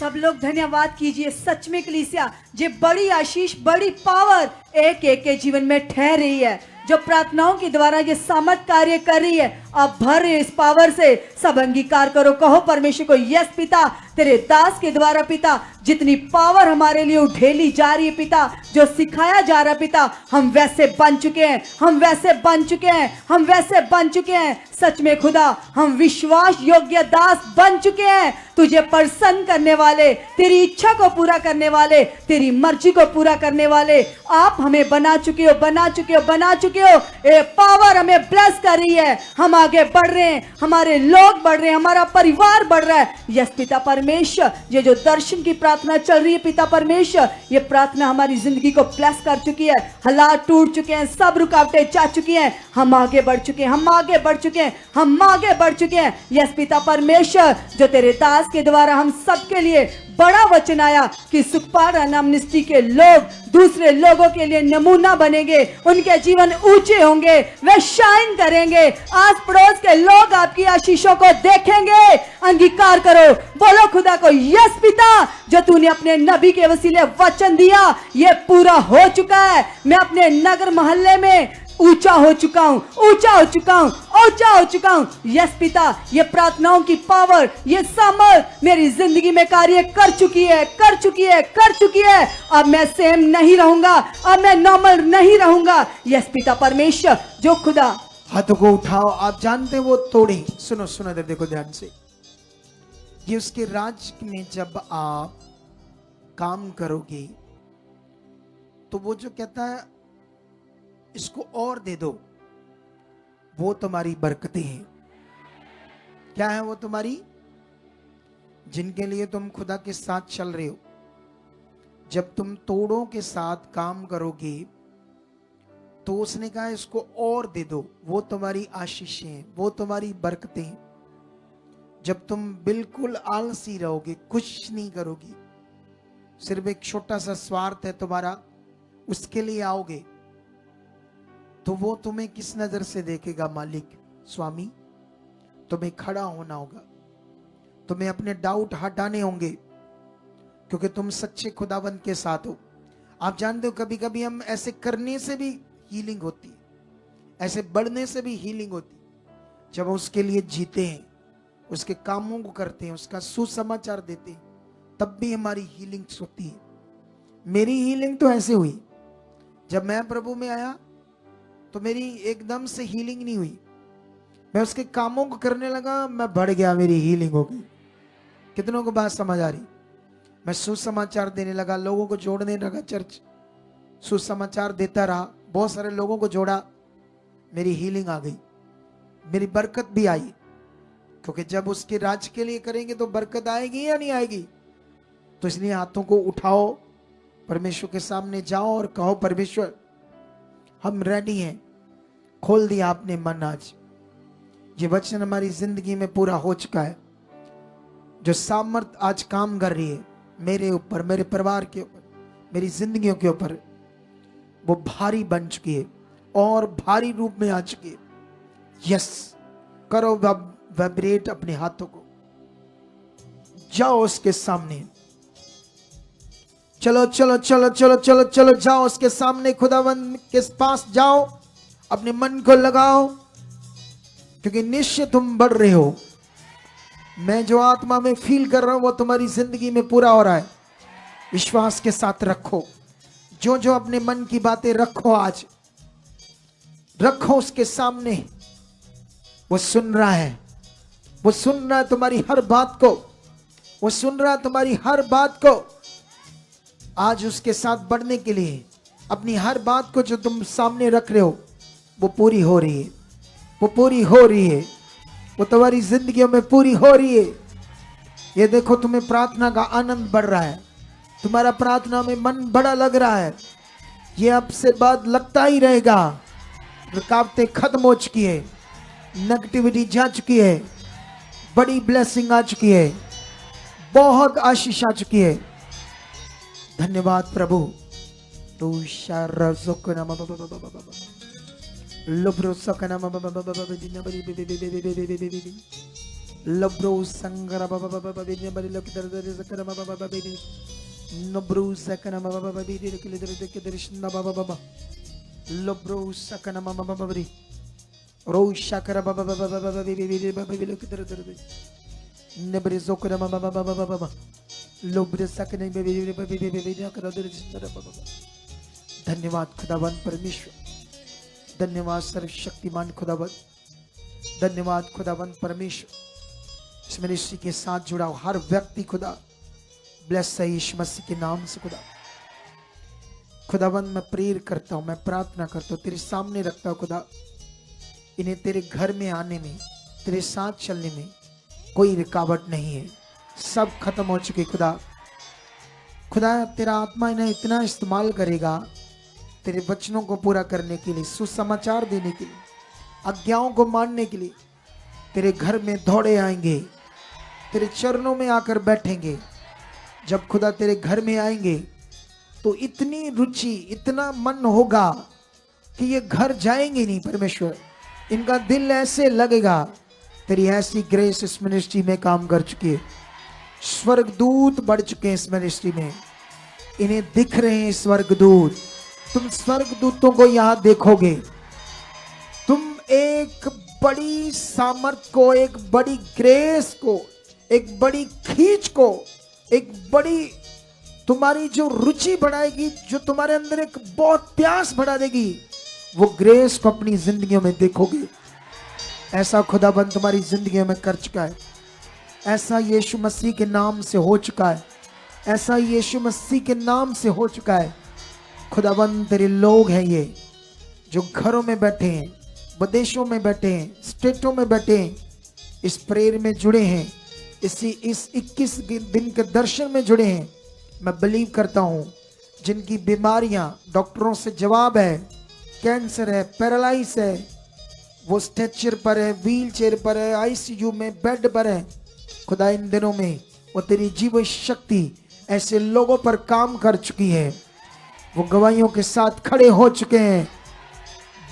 सब लोग धन्यवाद कीजिए। सच में कलीसिया ये बड़ी आशीष, बड़ी पावर एक एक के जीवन में ठहर रही है। जो प्रार्थनाओं के द्वारा ये सामर्थ कार्य कर रही है, आप भर रहे इस पावर से। सब अंगीकार करो, कहो परमेश्वर को, यस पिता, तेरे दास के द्वारा पिता जितनी पावर हमारे लिए उठेली जा रही है पिता, जो सिखाया जा रहा है पिता, हम वैसे बन चुके हैं, हम वैसे बन चुके हैं, हम वैसे बन चुके हैं। सच में खुदा हम विश्वास योग्य दास बन चुके हैं। तुझे प्रसन्न करने वाले, तेरी इच्छा को पूरा करने वाले, तेरी मर्जी को पूरा करने वाले आप हमें बना चुके हो, बना चुके हो, बना चुके हो। ये पावर हमें ब्लेस कर रही है। हम आगे बढ़ रहे हैं, हमारे लोग बढ़ रहे हैं, हमारा परिवार बढ़ रहा है। यस पिता परमेश्वर, ये जो दर्शन की प्रार्थना चल रही है पिता परमेश्वर, ये प्रार्थना हमारी जिंदगी को ब्लेस कर चुकी है। हालात टूट चुके हैं, सब रुकावटें जा चुकी हैं, हम आगे बढ़ चुके हैं, हम आगे बढ़ चुके हैं, हम आगे बढ़ चुके हैं। यस पिता परमेश्वर, जो तेरे दास के द्वारा हम सबके लिए बड़ा वचन आया कि सुखपाल मिनिस्ट्री के लोग दूसरे लोगों के लिए नमूना बनेंगे, उनके जीवन ऊंचे होंगे, वे शाइन करेंगे। आस पड़ोस के लोग आपकी आशीषों को देखेंगे। अंगीकार करो, बोलो खुदा को, यस पिता, जो तूने अपने नबी के वसीले वचन दिया ये पूरा हो चुका है। मैं अपने नगर मोहल्ले में ऊंचा हो चुका हूं, ऊंचा हो चुका हूं, ऊंचा हो चुका हूं। यस पिता, ये प्रार्थनाओं की पावर, ये सामर्थ मेरी जिंदगी में कार्य कर चुकी है, कर चुकी है, कर चुकी है। अब मैं सेम नहीं रहूंगा, अब मैं नॉर्मल नहीं रहूंगा। यस पिता परमेश्वर, जो खुदा हाथों को उठाओ। आप जानते वो तोड़ी, सुनो सुनो इधर देखो ध्यान से। ये उसके राज में जब आप काम करोगे तो वो जो कहता है इसको और दे दो, वो तुम्हारी बरकतें हैं। क्या है वो तुम्हारी? जिनके लिए तुम खुदा के साथ चल रहे हो, जब तुम तोड़ों के साथ काम करोगे तो उसने कहा इसको और दे दो, वो तुम्हारी आशीषें हैं, वो तुम्हारी बरकतें हैं। जब तुम बिल्कुल आलसी रहोगे, कुछ नहीं करोगे, सिर्फ एक छोटा सा स्वार्थ है तुम्हारा, उसके लिए आओगे, तो वो तुम्हें किस नजर से देखेगा मालिक? स्वामी तुम्हें खड़ा होना होगा, तुम्हें अपने डाउट हटाने होंगे, क्योंकि तुम सच्चे खुदाबंद के साथ हो। आप जानते हो कभी कभी हम ऐसे करने से भी हीलिंग होती है, ऐसे बढ़ने से भी हीलिंग होती है। जब उसके लिए जीते हैं, उसके कामों को करते हैं, उसका सुसमाचार देते हैं, तब भी हमारी हीलिंग होती है। मेरी हीलिंग तो ऐसे हुई, जब मैं प्रभु में आया तो मेरी एकदम से हीलिंग नहीं हुई, मैं उसके कामों को करने लगा, मैं बढ़ गया, मेरी हीलिंग हो गई। कितनों को बात समझ आ रही? मैं सुसमाचार देने लगा, लोगों को जोड़ने लगा, चर्च सुसमाचार देता रहा, बहुत सारे लोगों को जोड़ा, मेरी हीलिंग आ गई, मेरी बरकत भी आई। क्योंकि जब उसके राज के लिए करेंगे तो बरकत आएगी या नहीं आएगी? तो इसलिए हाथों को उठाओ, परमेश्वर के सामने जाओ और कहो, परमेश्वर हम रेडी हैं। खोल दिया आपने मन, आज ये वचन हमारी जिंदगी में पूरा हो चुका है। जो सामर्थ आज काम कर रही है मेरे ऊपर, मेरे परिवार के ऊपर, मेरी जिंदगियों के ऊपर, वो भारी बन चुकी है और भारी रूप में आ चुकी है। यस, करो वाइब्रेट अपने हाथों को, जाओ उसके सामने, चलो चलो चलो चलो चलो चलो, जाओ उसके सामने, खुदावंद के पास जाओ, अपने मन को लगाओ, क्योंकि निश्चय तुम बढ़ रहे हो। मैं जो आत्मा में फील कर रहा हूं वो तुम्हारी जिंदगी में पूरा हो रहा है। विश्वास के साथ रखो, जो जो अपने मन की बातें रखो, आज रखो उसके सामने। वो सुन रहा है, वो सुन रहा है तुम्हारी हर बात को, वो सुन रहा है तुम्हारी हर बात को। आज उसके साथ बढ़ने के लिए अपनी हर बात को जो तुम सामने रख रहे हो वो पूरी हो रही है, वो पूरी हो रही है, वो तुम्हारी जिंदगियों में पूरी हो रही है। ये देखो, तुम्हें प्रार्थना का आनंद बढ़ रहा है, तुम्हारा प्रार्थना में मन बड़ा लग रहा है। ये अब से बाद लगता ही रहेगा। रुकावटें खत्म हो चुकी है, नेगेटिविटी जा चुकी है, बड़ी ब्लेसिंग आ चुकी है, बहुत आशीष आ चुकी है। धन्यवाद प्रभु। तो लब्रो सकना लब्रो संगरा नब्रो सकना लब्रो सकना रो शकरा नब्रे जोकरा लब्रे सकने। धन्यवाद खुदावन परमेश्वर, धन्यवाद सर्वशक्तिमान खुदावन, धन्यवाद खुदावन परमेश्वर। इस मिनिस्ट्री के साथ जुड़ा हर व्यक्ति खुदा ब्लेस है यीशु मसीह के नाम से। खुदावन मैं प्रेयर करता हूँ, मैं प्रार्थना करता हूँ, तेरे सामने रखता हूँ खुदा। इन्हें तेरे घर में आने में, तेरे साथ चलने में कोई रुकावट नहीं है, सब खत्म हो चुके खुदा। खुदा तेरा आत्मा इन्हें इतना इस्तेमाल करेगा तेरे वचनों को पूरा करने के लिए, सुसमाचार देने के लिए, आज्ञाओं को मानने के लिए। तेरे घर में दौड़े आएंगे, तेरे चरणों में आकर बैठेंगे। जब खुदा तेरे घर में आएंगे तो इतनी रुचि, इतना मन होगा कि ये घर जाएंगे नहीं परमेश्वर, इनका दिल ऐसे लगेगा। तेरी ऐसी ग्रेस इस मिनिस्ट्री में काम कर चुकी है। स्वर्गदूत बढ़ चुके हैं इस मिनिस्ट्री में, इन्हें दिख रहे हैं स्वर्गदूत। तुम स्वर्गदूतों को यहां देखोगे। तुम एक बड़ी सामर्थ को, एक बड़ी ग्रेस को, एक बड़ी खींच को, एक बड़ी तुम्हारी जो रुचि बढ़ाएगी, जो तुम्हारे अंदर एक बहुत प्यास बढ़ा देगी, वो ग्रेस को अपनी जिंदगियों में देखोगे। ऐसा खुदाबंद तुम्हारी जिंदगी में कर चुका है, ऐसा यीशु मसीह के नाम से हो चुका है, ऐसा यीशु मसीह के नाम से हो चुका है। खुदाबंद तेरे लोग हैं ये, जो घरों में बैठे हैं, विदेशों में बैठे हैं, स्टेटों में बैठे हैं, इस प्रेयर में जुड़े हैं, इस 21 दिन के दर्शन में जुड़े हैं। मैं बिलीव करता हूं जिनकी बीमारियां डॉक्टरों से जवाब है, कैंसर है, पैरालाइज है, वो स्ट्रेचर पर है, व्हील चेयर पर है, आईसीयू में बेड पर है। खुदा इन दिनों में वो तेरी जीव शक्ति ऐसे लोगों पर काम कर चुकी है, वो गवाहियों के साथ खड़े हो चुके हैं।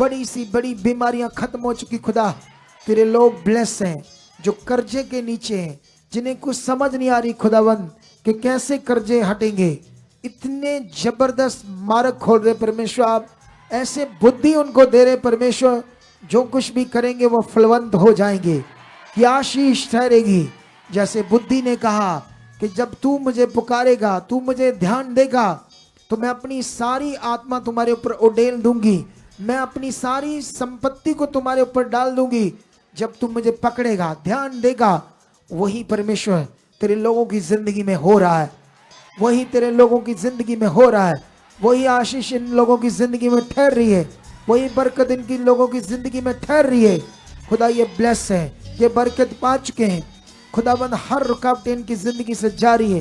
बड़ी सी बड़ी बीमारियां खत्म हो चुकी खुदा, तेरे लोग ब्लेस हैं जो कर्जे के नीचे हैं, जिन्हें कुछ समझ नहीं आ रही खुदावंद कि कैसे कर्जे हटेंगे। इतने जबरदस्त मार्ग खोल रहे परमेश्वर, आप ऐसे बुद्धि उनको दे रहे परमेश्वर, जो कुछ भी करेंगे वो फलवंत हो जाएंगे, ये आशीष ठहरेगी। जैसे बुद्धि ने कहा कि जब तू मुझे पुकारेगा, तू मुझे ध्यान देगा, तो मैं अपनी सारी आत्मा तुम्हारे ऊपर उड़ेल दूंगी, मैं अपनी सारी संपत्ति को तुम्हारे ऊपर डाल दूंगी। जब तुम मुझे पकड़ेगा, ध्यान देगा, वही परमेश्वर तेरे लोगों की जिंदगी में हो रहा है, वही तेरे लोगों की जिंदगी में हो रहा है, वही आशीष इन लोगों की जिंदगी में ठहर रही है, वही बरकत इनकी लोगों की जिंदगी में ठहर रही है। खुदा ये ब्लेस है, ये बरकत पा चुके हैं खुदाबंद, हर रुकावट इनकी जिंदगी से जारी है,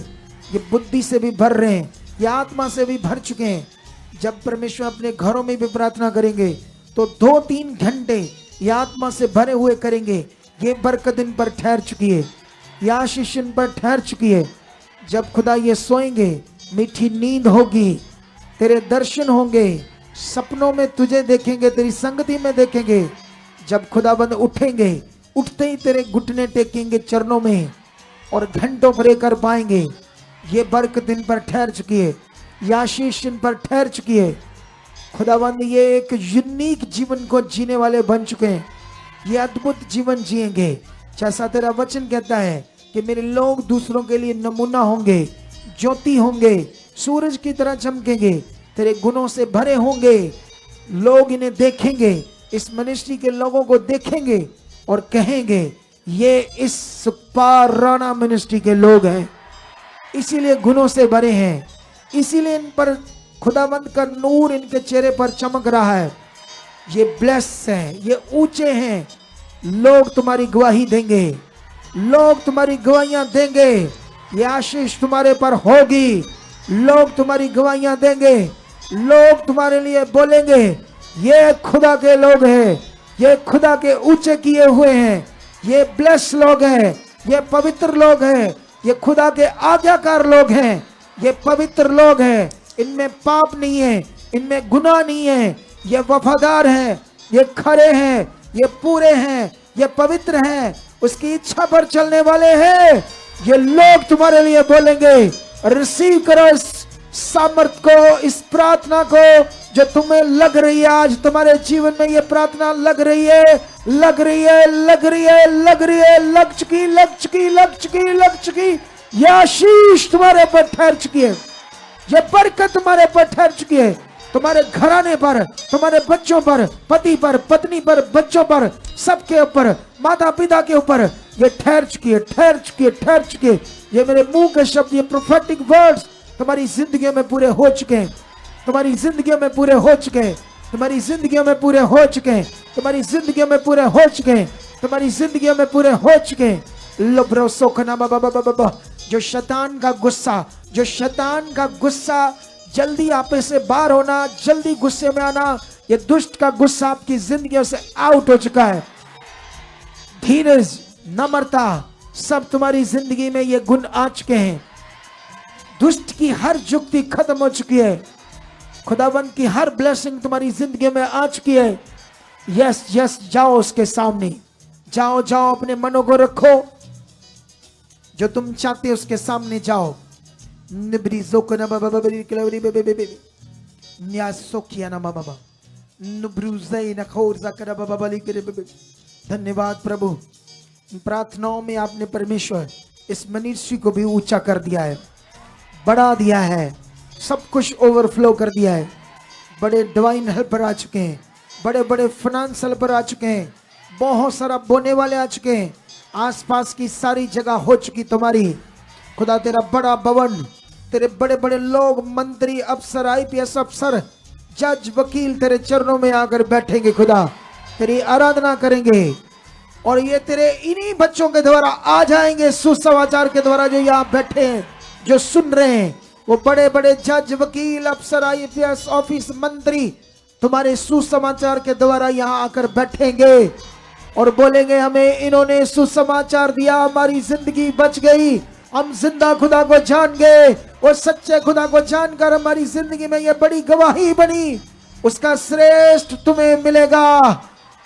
ये बुद्धि से भी भर रहे हैं, ये आत्मा से भी भर चुके हैं। जब परमेश्वर अपने घरों में भी प्रार्थना करेंगे तो 2-3 घंटे ये आत्मा से भरे हुए करेंगे। ये बरकत इन पर ठहर चुकी है, ये आशीष इन पर ठहर चुकी है। जब खुदा ये सोएंगे, मीठी नींद होगी, तेरे दर्शन होंगे, सपनों में तुझे देखेंगे, तेरी संगति में देखेंगे। जब खुदाबंद उठेंगे, उठते ही तेरे घुटने टेकेंगे चरणों में और घंटों प्रे कर पाएंगे। ये बरकत इन पर ठहर चुकी है, ये आशीष इन पर ठहर चुकी है। खुदाबंद ये एक यूनिक जीवन को जीने वाले बन चुके हैं, ये अद्भुत जीवन जिएंगे। जैसा तेरा वचन कहता है कि मेरे लोग दूसरों के लिए नमूना होंगे, ज्योति होंगे, सूरज की तरह चमकेंगे, तेरे गुणों से भरे होंगे। लोग इन्हें देखेंगे, इस मिनिस्ट्री के लोगों को देखेंगे और कहेंगे ये इस सुखपाल राणा मिनिस्ट्री के लोग हैं, इसीलिए गुणों से भरे हैं, इसीलिए इन पर खुदावंद का नूर इनके चेहरे पर चमक रहा है। ये ब्लेस हैं, ये ऊंचे हैं। लोग तुम्हारी गवाही देंगे, लोग तुम्हारी गवाहियां देंगे, ये आशीष तुम्हारे पर होगी। लोग तुम्हारी गवाहियां देंगे, लोग तुम्हारे लिए बोलेंगे ये खुदा के लोग हैं, ये खुदा के ऊंचे किए हुए हैं, ये ब्लेस लोग हैं, ये पवित्र लोग हैं, ये खुदा के आज्ञाकार लोग हैं, ये पवित्र लोग हैं। इनमें पाप नहीं है, इनमें गुनाह नहीं है, ये वफादार हैं, ये खरे हैं, ये पूरे हैं, ये पवित्र हैं, उसकी इच्छा पर चलने वाले हैं। ये लोग तुम्हारे लिए बोलेंगे। रिसीव करो इस सामर्थ को, इस प्रार्थना को जो तुम्हें लग रही है। आज तुम्हारे जीवन में ये प्रार्थना लग रही है, लग रही है, लग रही है, लग रही है, लग चुकी, लग चुकी, लग चुकी, लग चुकी। ये आशीष तुम्हारे पर ठहर चुकी है, ये बरकत तुम्हारे पर ठहर चुकी है, तुम्हारे घराने पर, तुम्हारे बच्चों पर, पति पर, पत्नी पर, बच्चों पर, सबके ऊपर, माता पिता के ऊपर ये ठहर चुकी है, ठहर चुकी है, ठहर चुकी है। ये मेरे मुंह के शब्द, ये प्रोफेटिक वर्ड्स तुम्हारी जिंदगी में पूरे हो चुके हैं, तुम्हारी जिंदगी में पूरे हो चुके हैं, तुम्हारी जिंदगी में पूरे हो चुके हैं, तुम्हारी जिंदगी में पूरे हो चुके हैं, तुम्हारी जिंदगी में पूरे हो चुके हैं। लब्रो सोखना बाबा बाबा बाबा, जो शैतान का गुस्सा, जो शैतान का गुस्सा, जल्दी आपे से बाहर होना, जल्दी गुस्से में आना, ये दुष्ट का गुस्सा आपकी जिंदगी से आउट हो चुका है। धीरज, नम्रता, सब तुम्हारी जिंदगी में ये गुण आ चुके हैं। दुष्ट की हर जुक्ति खत्म हो चुकी है, खुदाबंद की हर ब्लेसिंग तुम्हारी जिंदगी में आ चुकी है। यस यस, जाओ उसके सामने, जाओ जाओ, अपने मनों को रखो, जो तुम चाहते हो उसके सामने जाओ। धन्यवाद प्रभु, प्रार्थनाओं में आपने परमेश्वर इस मिनिस्ट्री को भी ऊंचा कर दिया है, बढ़ा दिया है, सब कुछ ओवरफ्लो कर दिया है। बड़े डिवाइन हेल्पर आ चुके हैं, बड़े बड़े फाइनेंस हेल्पर आ चुके हैं, बहुत सारा बोने वाले आ चुके हैं, आसपास की सारी जगह हो चुकी तुम्हारी। खुदा तेरा बड़ा भवन, तेरे बड़े बड़े लोग, मंत्री, अफसर, IPS अफसर, जज, वकील तेरे चरणों में आकर बैठेंगे, खुदा तेरी आराधना करेंगे। और ये तेरे इन्हीं बच्चों के द्वारा आ जाएंगे, सुसमाचार के द्वारा, जो यहाँ बैठे हैं, जो सुन रहे हैं, वो बड़े बड़े जज, वकील, अफसर, IPS ऑफिस, मंत्री तुम्हारे सुसमाचार के द्वारा यहाँ आकर बैठेंगे और बोलेंगे हमें इन्होंने सुसमाचार दिया, हमारी जिंदगी बच गई, हम जिंदा खुदा को जान गए, और सच्चे खुदा को जानकर हमारी जिंदगी में ये बड़ी गवाही बनी, उसका श्रेष्ठ तुम्हें मिलेगा।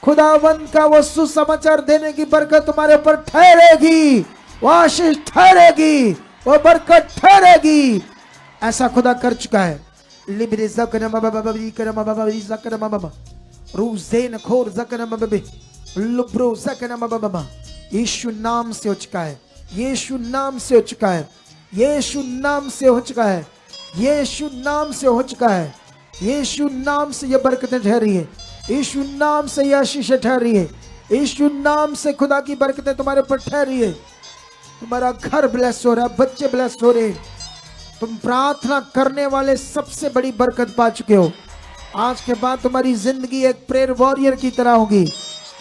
खुदावंत का वो सुसमाचार देने की बरकत तुम्हारे ऊपर ठहरेगी, वो आशीष ठहरेगी, वो बरकत ठहरेगी। ऐसा खुदा कर चुका है। यीशु नाम से हो चुका है, यीशु नाम से हो चुका है, यीशु नाम से हो चुका है, यीशु नाम से हो चुका है, यीशु नाम से ये बरकतें ठहरी है, यीशु नाम से ये आशीषें ठहरी है, यीशु नाम से खुदा की बरकतें तुम्हारे ऊपर ठहरी है। तुम्हारा घर ब्लेस हो रहा है, बच्चे ब्लेस हो रहे हैं। तुम प्रार्थना करने वाले सबसे बड़ी बरकत पा चुके हो। आज के बाद तुम्हारी जिंदगी एक प्रेयर वॉरियर की तरह होगी।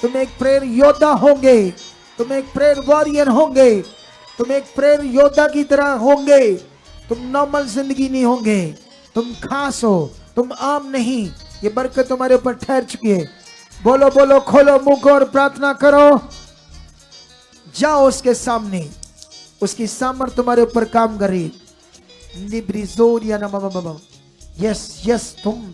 तुम एक प्रेयर योद्धा होंगे, तुम एक प्रेयर वॉरियर होंगे, तुम एक प्रेयर योद्धा की तरह होंगे। तुम नॉर्मल जिंदगी नहीं होंगे, तुम खास हो, तुम आम नहीं। ये बरकत तुम्हारे ऊपर ठहर चुकी है। बोलो बोलो, खोलो मुंह को और प्रार्थना करो। जाओ उसके सामने, उसकी सामर्थ तुम्हारे ऊपर काम कर रही। यस यस, तुम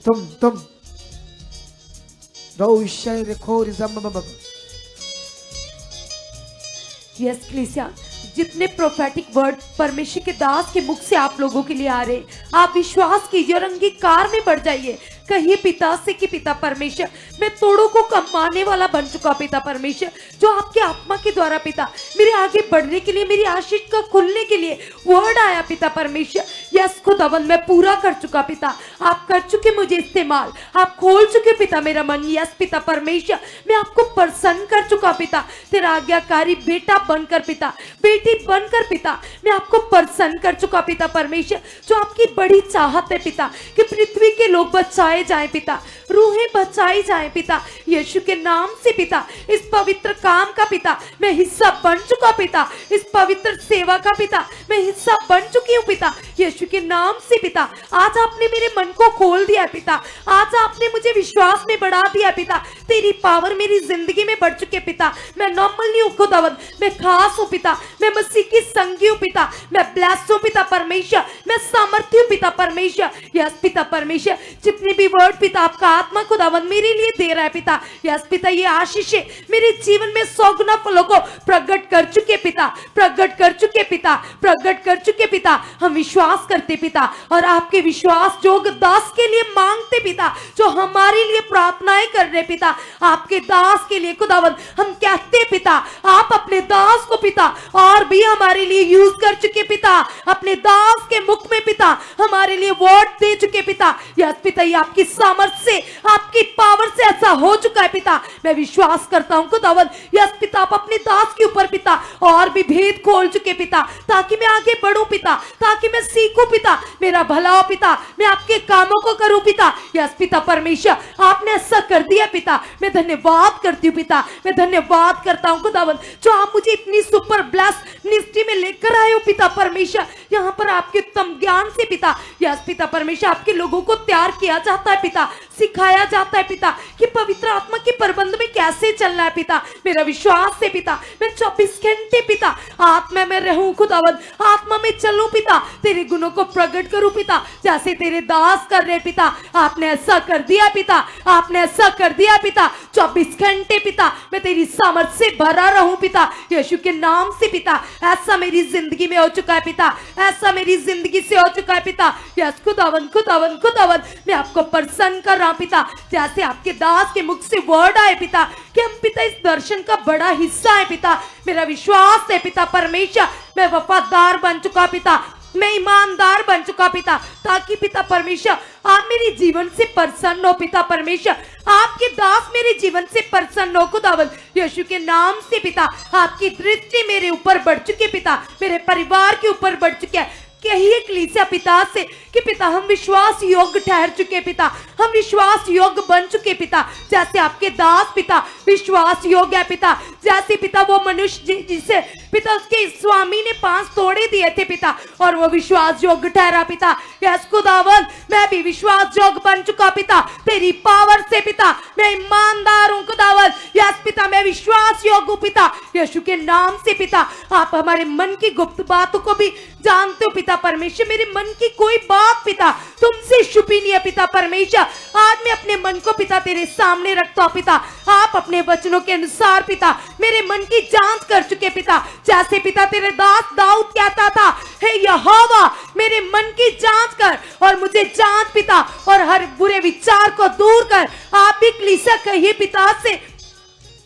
यस कलीसिया, जितने प्रोफेटिक वर्ड परमेश्वर के दास के मुख से आप लोगों के लिए आ रहे, आप विश्वास कीजिए और अंगीकार में बढ़ जाइए। कहिए पिता से कि पिता परमेश्वर, मैं तोड़ों को कमाने वाला बन चुका पिता परमेश्वर, जो आपके आत्मा के द्वारा पिता मेरे आगे बढ़ने के लिए, मेरी आशीष का खुलने के लिए वर्ड आया पिता परमेश्वर। यस खुदावंद, मैं पूरा कर चुका पिता, आप कर चुके मुझे इस्तेमाल, आप खोल चुके पिता मेरा मन। यस पिता परमेश्वर, मैं आपको प्रसन्न कर चुका पिता, तेरा आज्ञाकारी बेटा बनकर पिता, बेटी बनकर पिता, मैं आपको प्रसन्न कर चुका पिता परमेश्वर। जो आपकी बड़ी चाहत है पिता कि पृथ्वी के लोग बचाए जाए पिता, रूहें बचाई जाए पिता, यीशु के नाम से पिता। इस पवित्र काम का पिता मैं हिस्सा बन चुका पिता, इस पवित्र सेवा का पिता मैं हिस्सा बन चुकी हूँ पिता, यीशु के नाम से पिता। आज आपने मेरे मन को खोल दिया पिता, आज आपने मुझे विश्वास में बढ़ा दिया पिता। तेरी पावर मेरी जिंदगी में बढ़ चुके पिता। मैं नॉर्मल नहीं हूँ खुदावंद, मैं खास हूँ पिता, मैं मसीह की संगी हूँ पिता, मैं ब्लेस्ड हूँ पिता परमेश्वर, मैं सामर्थ्य हूँ पिता परमेश्वर। यस पिता परमेश्वर, जितनी भी वर्ड पिता आपका आत्मा खुदावंद मेरे लिए दे रहा है पिता, यस पिता, ये आशीषें मेरे जीवन में 100 गुना फलों को प्रकट कर चुके पिता, प्रकट कर चुके पिता, प्रकट कर चुके पिता। हम विश्वास करते पिता और आपके विश्वास जोग दास के लिए मांगते पिता, जो हमारे लिए प्रार्थनाएं कर रहे पिता, आपके दास के लिए खुदावंद हम कहते पिता, आप अपने दास को पिता और भी हमारे लिए यूज कर चुके पिता, अपने दास के मुख में पिता हमारे लिए वर्ड दे चुके पिता। यस पिता, ये आपकी सामर्थ से, आपकी पावर से ऐसा हो चुका है पिता। मैं विश्वास करता हूं खुदावंद, यस पिता, आप अपने दास के ऊपर पिता और भी भेद खोल चुके पिता, ताकि मैं आगे बढ़ूं पिता, ताकि मैं सीखूं पिता, मेरा भला हो पिता, मैं आपके कामों को करूं पिता। यस पिता परमेश्वर, आपने ऐसा कर दिया पिता, मैं धन्यवाद करती हूँ पिता, मैं धन्यवाद करता हूँ खुदावंद, जो आप मुझे इतनी सुपर ब्लेस मिनिस्ट्री में लेकर आए हो पिता परमेश्वर। यहाँ पर आपके उत्तम ज्ञान से पिता, यस पिता परमेश्वर, आपके लोगों को तैयार किया जाता है पिता, सिखाया जाता है पिता कि पवित्र आत्मा के प्रबंध में कैसे चलना है पिता। मेरा विश्वास है पिता, मैं 24 घंटे पिता आत्मा में रहूं खुदावंद, आत्मा में चलूं पिता, तेरे गुणों को प्रकट करूं पिता, जैसे तेरे दास कर रहे पिता। आपने ऐसा कर दिया पिता, आपने ऐसा कर दिया पिता। 24 घंटे पिता मैं तेरी सामर्थ से भरा रहूं पिता, यीशु के नाम से पिता। ऐसा मेरी जिंदगी में हो चुका है पिता, ऐसा मेरी जिंदगी से हो चुका है पिता। यस खुदावंद, खुदावंद, खुदावंद, मैं आपको प्रसन्न कर रहा हूं पिता, जैसे आपके दास के मुख से वर्ड आए पिता कि हम पिता इस दर्शन का बड़ा हिस्सा है पिता। मेरा विश्वास है पिता परमेश्वर, मैं वफादार बन चुका पिता, मैं ईमानदार बन चुका पिता, ताकि पिता परमेश्वर आप मेरे जीवन से प्रसन्न हो पिता परमेश्वर, आपके दास मेरे जीवन से प्रसन्न हो खुदावंद, यीशु के नाम से पिता। आपकी दृष्टि मेरे ऊपर बढ़ चुकी है पिता, मेरे परिवार के ऊपर बढ़ चुकी है। कहिए कलीसिया पिता से कि पिता हम विश्वास योग्य ठहर चुके पिता, हम विश्वास योग्य बन चुके पिता, जैसे आपके दास पिता विश्वास योग्य है पिता, जैसे पिता वो मनुष्य जिसे पिता उसके स्वामी ने 5 तोड़े दिए थे पिता, और वो विश्वास योग्य ठहरा पिता। यस खुदावन, मैं भी विश्वास योग्य बन चुका पिता, तेरी पावर से पिता। मैं ईमानदार हूं खुदावन। यस पिता, मैं विश्वास योग्य हूं पिता, यीशु के नाम से पिता। आप हमारे मन की गुप्त बातों को भी जानते हो पिता परमेश्वर। मेरे मन की कोई बात पिता तुमसे छुपी नहीं है पिता परमेश्वर। आज मैं अपने मन को पिता तेरे सामने रखता हूं पिता। आप अपने वचनों के अनुसार पिता मेरे मन की जांच कर चुके पिता। जैसे पिता तेरे दास दाऊद कहता था, हे यहोवा मेरे मन की जांच कर और मुझे जांच पिता, और हर बुरे विचार को दूर कर। आप भी कलीसिया कहिए पिता से,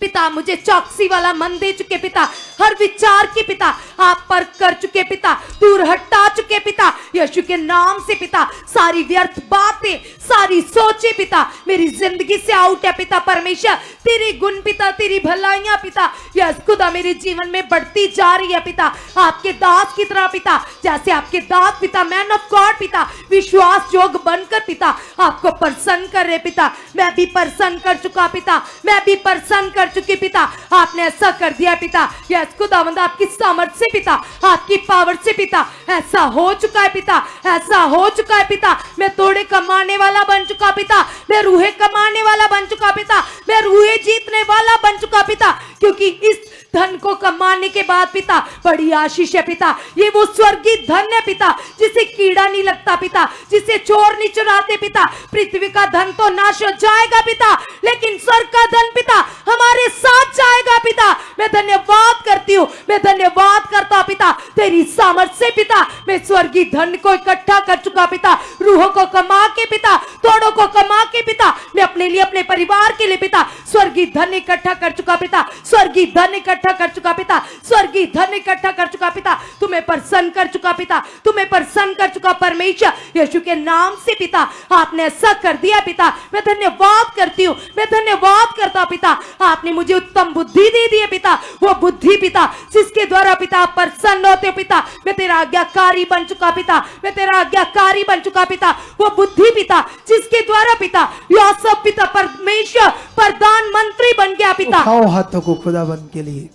पिता मुझे चौकसी वाला मन दे चुके पिता, हर विचार की पिता आप परख कर चुके पिता, दूर हटा चुके पिता यीशु के नाम से पिता। सारी व्यर्थ बातें, सारी सोचे पिता मेरी जिंदगी से आउट है पिता परमेश्वर। तेरे गुण पिता, तेरी भलाइयां पिता यस खुदा मेरे जीवन में बढ़ती जा रही है पिता, आपके दास की तरह पिता। जैसे आपके दास पिता मैन ऑफ गॉड पिता विश्वास योग्य बनकर पिता आपको प्रसन्न कर रहे पिता। मैं भी प्रसन्न कर चुका पिता, मैं भी प्रसन्न कर चुकी पिता। आपने ऐसा कर दिया पिता। यस खुदावंद आपकी सामर्थ से पिता, आपकी पावर से पिता ऐसा हो चुका है पिता, ऐसा हो चुका है पिता। मैं तोड़े कमाने वाला बन चुका पिता, मैं रूहे कमाने वाला बन चुका पिता, मैं रूहे जीतने वाला बन चुका पिता। क्योंकि इस धन को कमाने के बाद पिता बड़ी आशीष है पिता। ये वो स्वर्गीय धन है पिता जिसे कीड़ा नहीं लगता पिता, जिसे चोर नहीं चुराते पिता। पृथ्वी का धन तो नाश हो जाएगा पिता, लेकिन स्वर्ग का धन पिता हमारे साथ जाएगा पिता। मैं धन्यवाद करती हूँ, मैं धन्यवाद करता पिता तेरी सामर्थ से पिता। मैं स्वर्गीय धन को इकट्ठा कर चुका पिता, रूहों को कमा के पिता, तोड़ों को कमा के पिता, मैं अपने लिए अपने परिवार के लिए पिता स्वर्गीय धन इकट्ठा कर चुका पिता, स्वर्गीय धन इकट्ठा कर चुका पिता, स्वर्गीय धन इकट्ठा कर चुका पिता। तुम्हें प्रसन्न कर चुका पिता, तुम्हें प्रसन्न कर चुका परमेश्वर यीशु के नाम से पिता। आपने ऐसा कर दिया पिता, मैं धन्यवाद करती हूँ, मैं धन्यवाद करता पिता। आपने मुझे उत्तम बुद्धि दे दी है पिता, वो बुद्धि पिता जिसके द्वारा पिता आप प्रसन्न होते हो पिता। मैं तेरा आज्ञाकारी बन चुका पिता, मैं तेरा आज्ञाकारी बन चुका पिता। वो बुद्धि पिता जिसके द्वारा पिता यूसुफ पिता परमेश्वर प्रधानमंत्री बन गया पिता। उठाओ हाथों को खुदाबंद के लिए,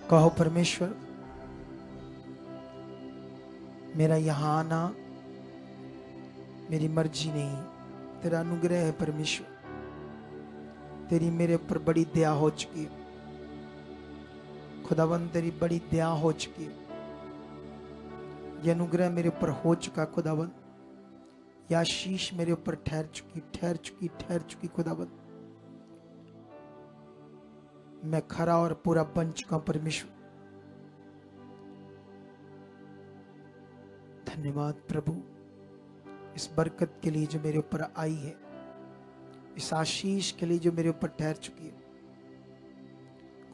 कहो परमेश्वर मेरा यहां आना मेरी मर्जी नहीं, तेरा अनुग्रह है परमेश्वर। तेरी मेरे ऊपर बड़ी दया हो चुकी है खुदाबंद, तेरी बड़ी दया हो चुकी है। यह अनुग्रह मेरे ऊपर हो चुका खुदाबंद, यह आशीष मेरे ऊपर ठहर चुकी खुदाबंद। मैं खरा और पूरा बन चुका परमेश्वर। धन्यवाद प्रभु इस बरकत के लिए जो मेरे ऊपर आई है, इस आशीष के लिए जो मेरे ऊपर ठहर चुकी है।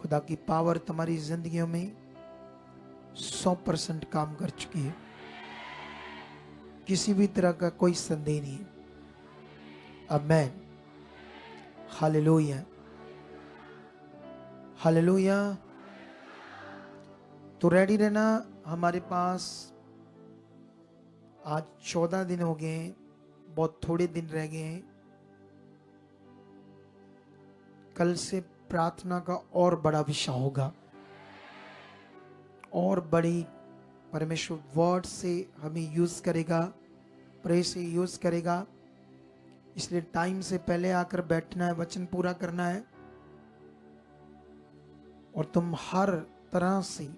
खुदा की पावर तुम्हारी जिंदगियों में 100% काम कर चुकी है, किसी भी तरह का कोई संदेह नहीं है। आमेन, हालेलुया, हालेलुया। तो रेडी रहना, हमारे पास आज 14 दिन हो गए हैं, बहुत थोड़े दिन रह गए हैं। कल से प्रार्थना का और बड़ा विषय होगा, और बड़ी परमेश्वर वर्ड से हमें यूज करेगा, प्रे से यूज करेगा। इसलिए टाइम से पहले आकर बैठना है, वचन पूरा करना है, और तुम हर तरह से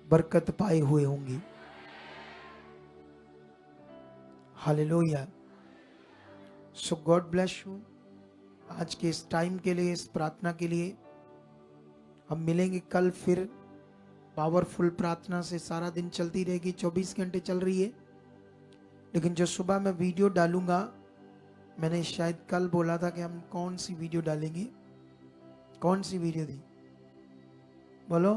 बरकत पाए हुए होंगे। Hallelujah. So God bless you. आज के इस टाइम के लिए, इस प्रार्थना के लिए हम मिलेंगे कल फिर। पावरफुल प्रार्थना से सारा दिन चलती रहेगी, 24 घंटे चल रही है। लेकिन जो सुबह मैं वीडियो डालूंगा, मैंने शायद कल बोला था कि हम कौन सी वीडियो डालेंगे, कौन सी वीडियो थी बोलो?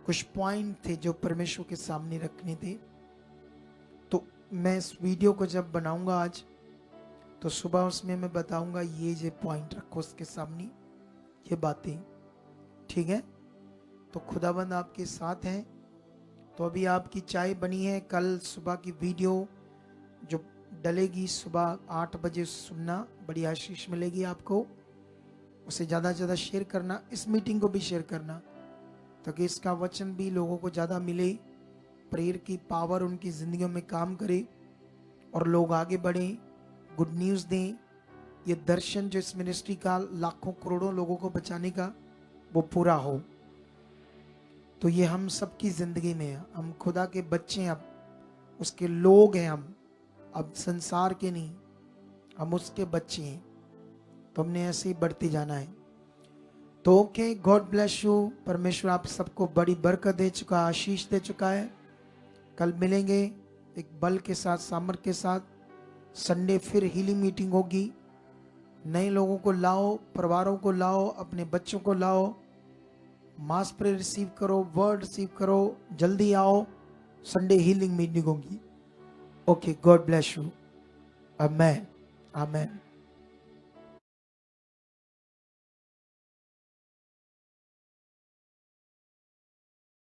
कुछ पॉइंट थे जो परमेश्वर के सामने रखने थे। तो मैं इस वीडियो को जब बनाऊंगा आज, तो सुबह उसमें मैं बताऊंगा ये पॉइंट रखो उसके सामने, ये बातें, ठीक है? तो खुदाबंद आपके साथ है। तो अभी आपकी चाय बनी है, कल सुबह की वीडियो जो डलेगी सुबह 8 बजे सुनना, बड़ी आशीष मिलेगी आपको। उसे ज़्यादा से ज़्यादा शेयर करना, इस मीटिंग को भी शेयर करना, ताकि इसका वचन भी लोगों को ज़्यादा मिले, प्रेयर की पावर उनकी ज़िंदगियों में काम करे और लोग आगे बढ़ें, गुड न्यूज़ दें। ये दर्शन जो इस मिनिस्ट्री का लाखों करोड़ों लोगों को बचाने का, वो पूरा हो। तो ये हम सबकी ज़िंदगी में है, हम खुदा के बच्चे हैं, अब उसके लोग हैं हम, अब संसार के नहीं, हम उसके बच्चे हैं। तो हमने ऐसे ही बढ़ते जाना है। तो ओके, गॉड ब्लेस यू। परमेश्वर आप सबको बड़ी बरकत दे चुका, आशीष दे चुका है। कल मिलेंगे एक बल के साथ, सामर्थ के साथ। संडे फिर हीलिंग मीटिंग होगी। नए लोगों को लाओ, परिवारों को लाओ, अपने बच्चों को लाओ, मास प्रे रिसीव करो, वर्ड रिसीव करो, जल्दी आओ। संडे हीलिंग मीटिंग होगी। Okay, God bless you. Amen, amen.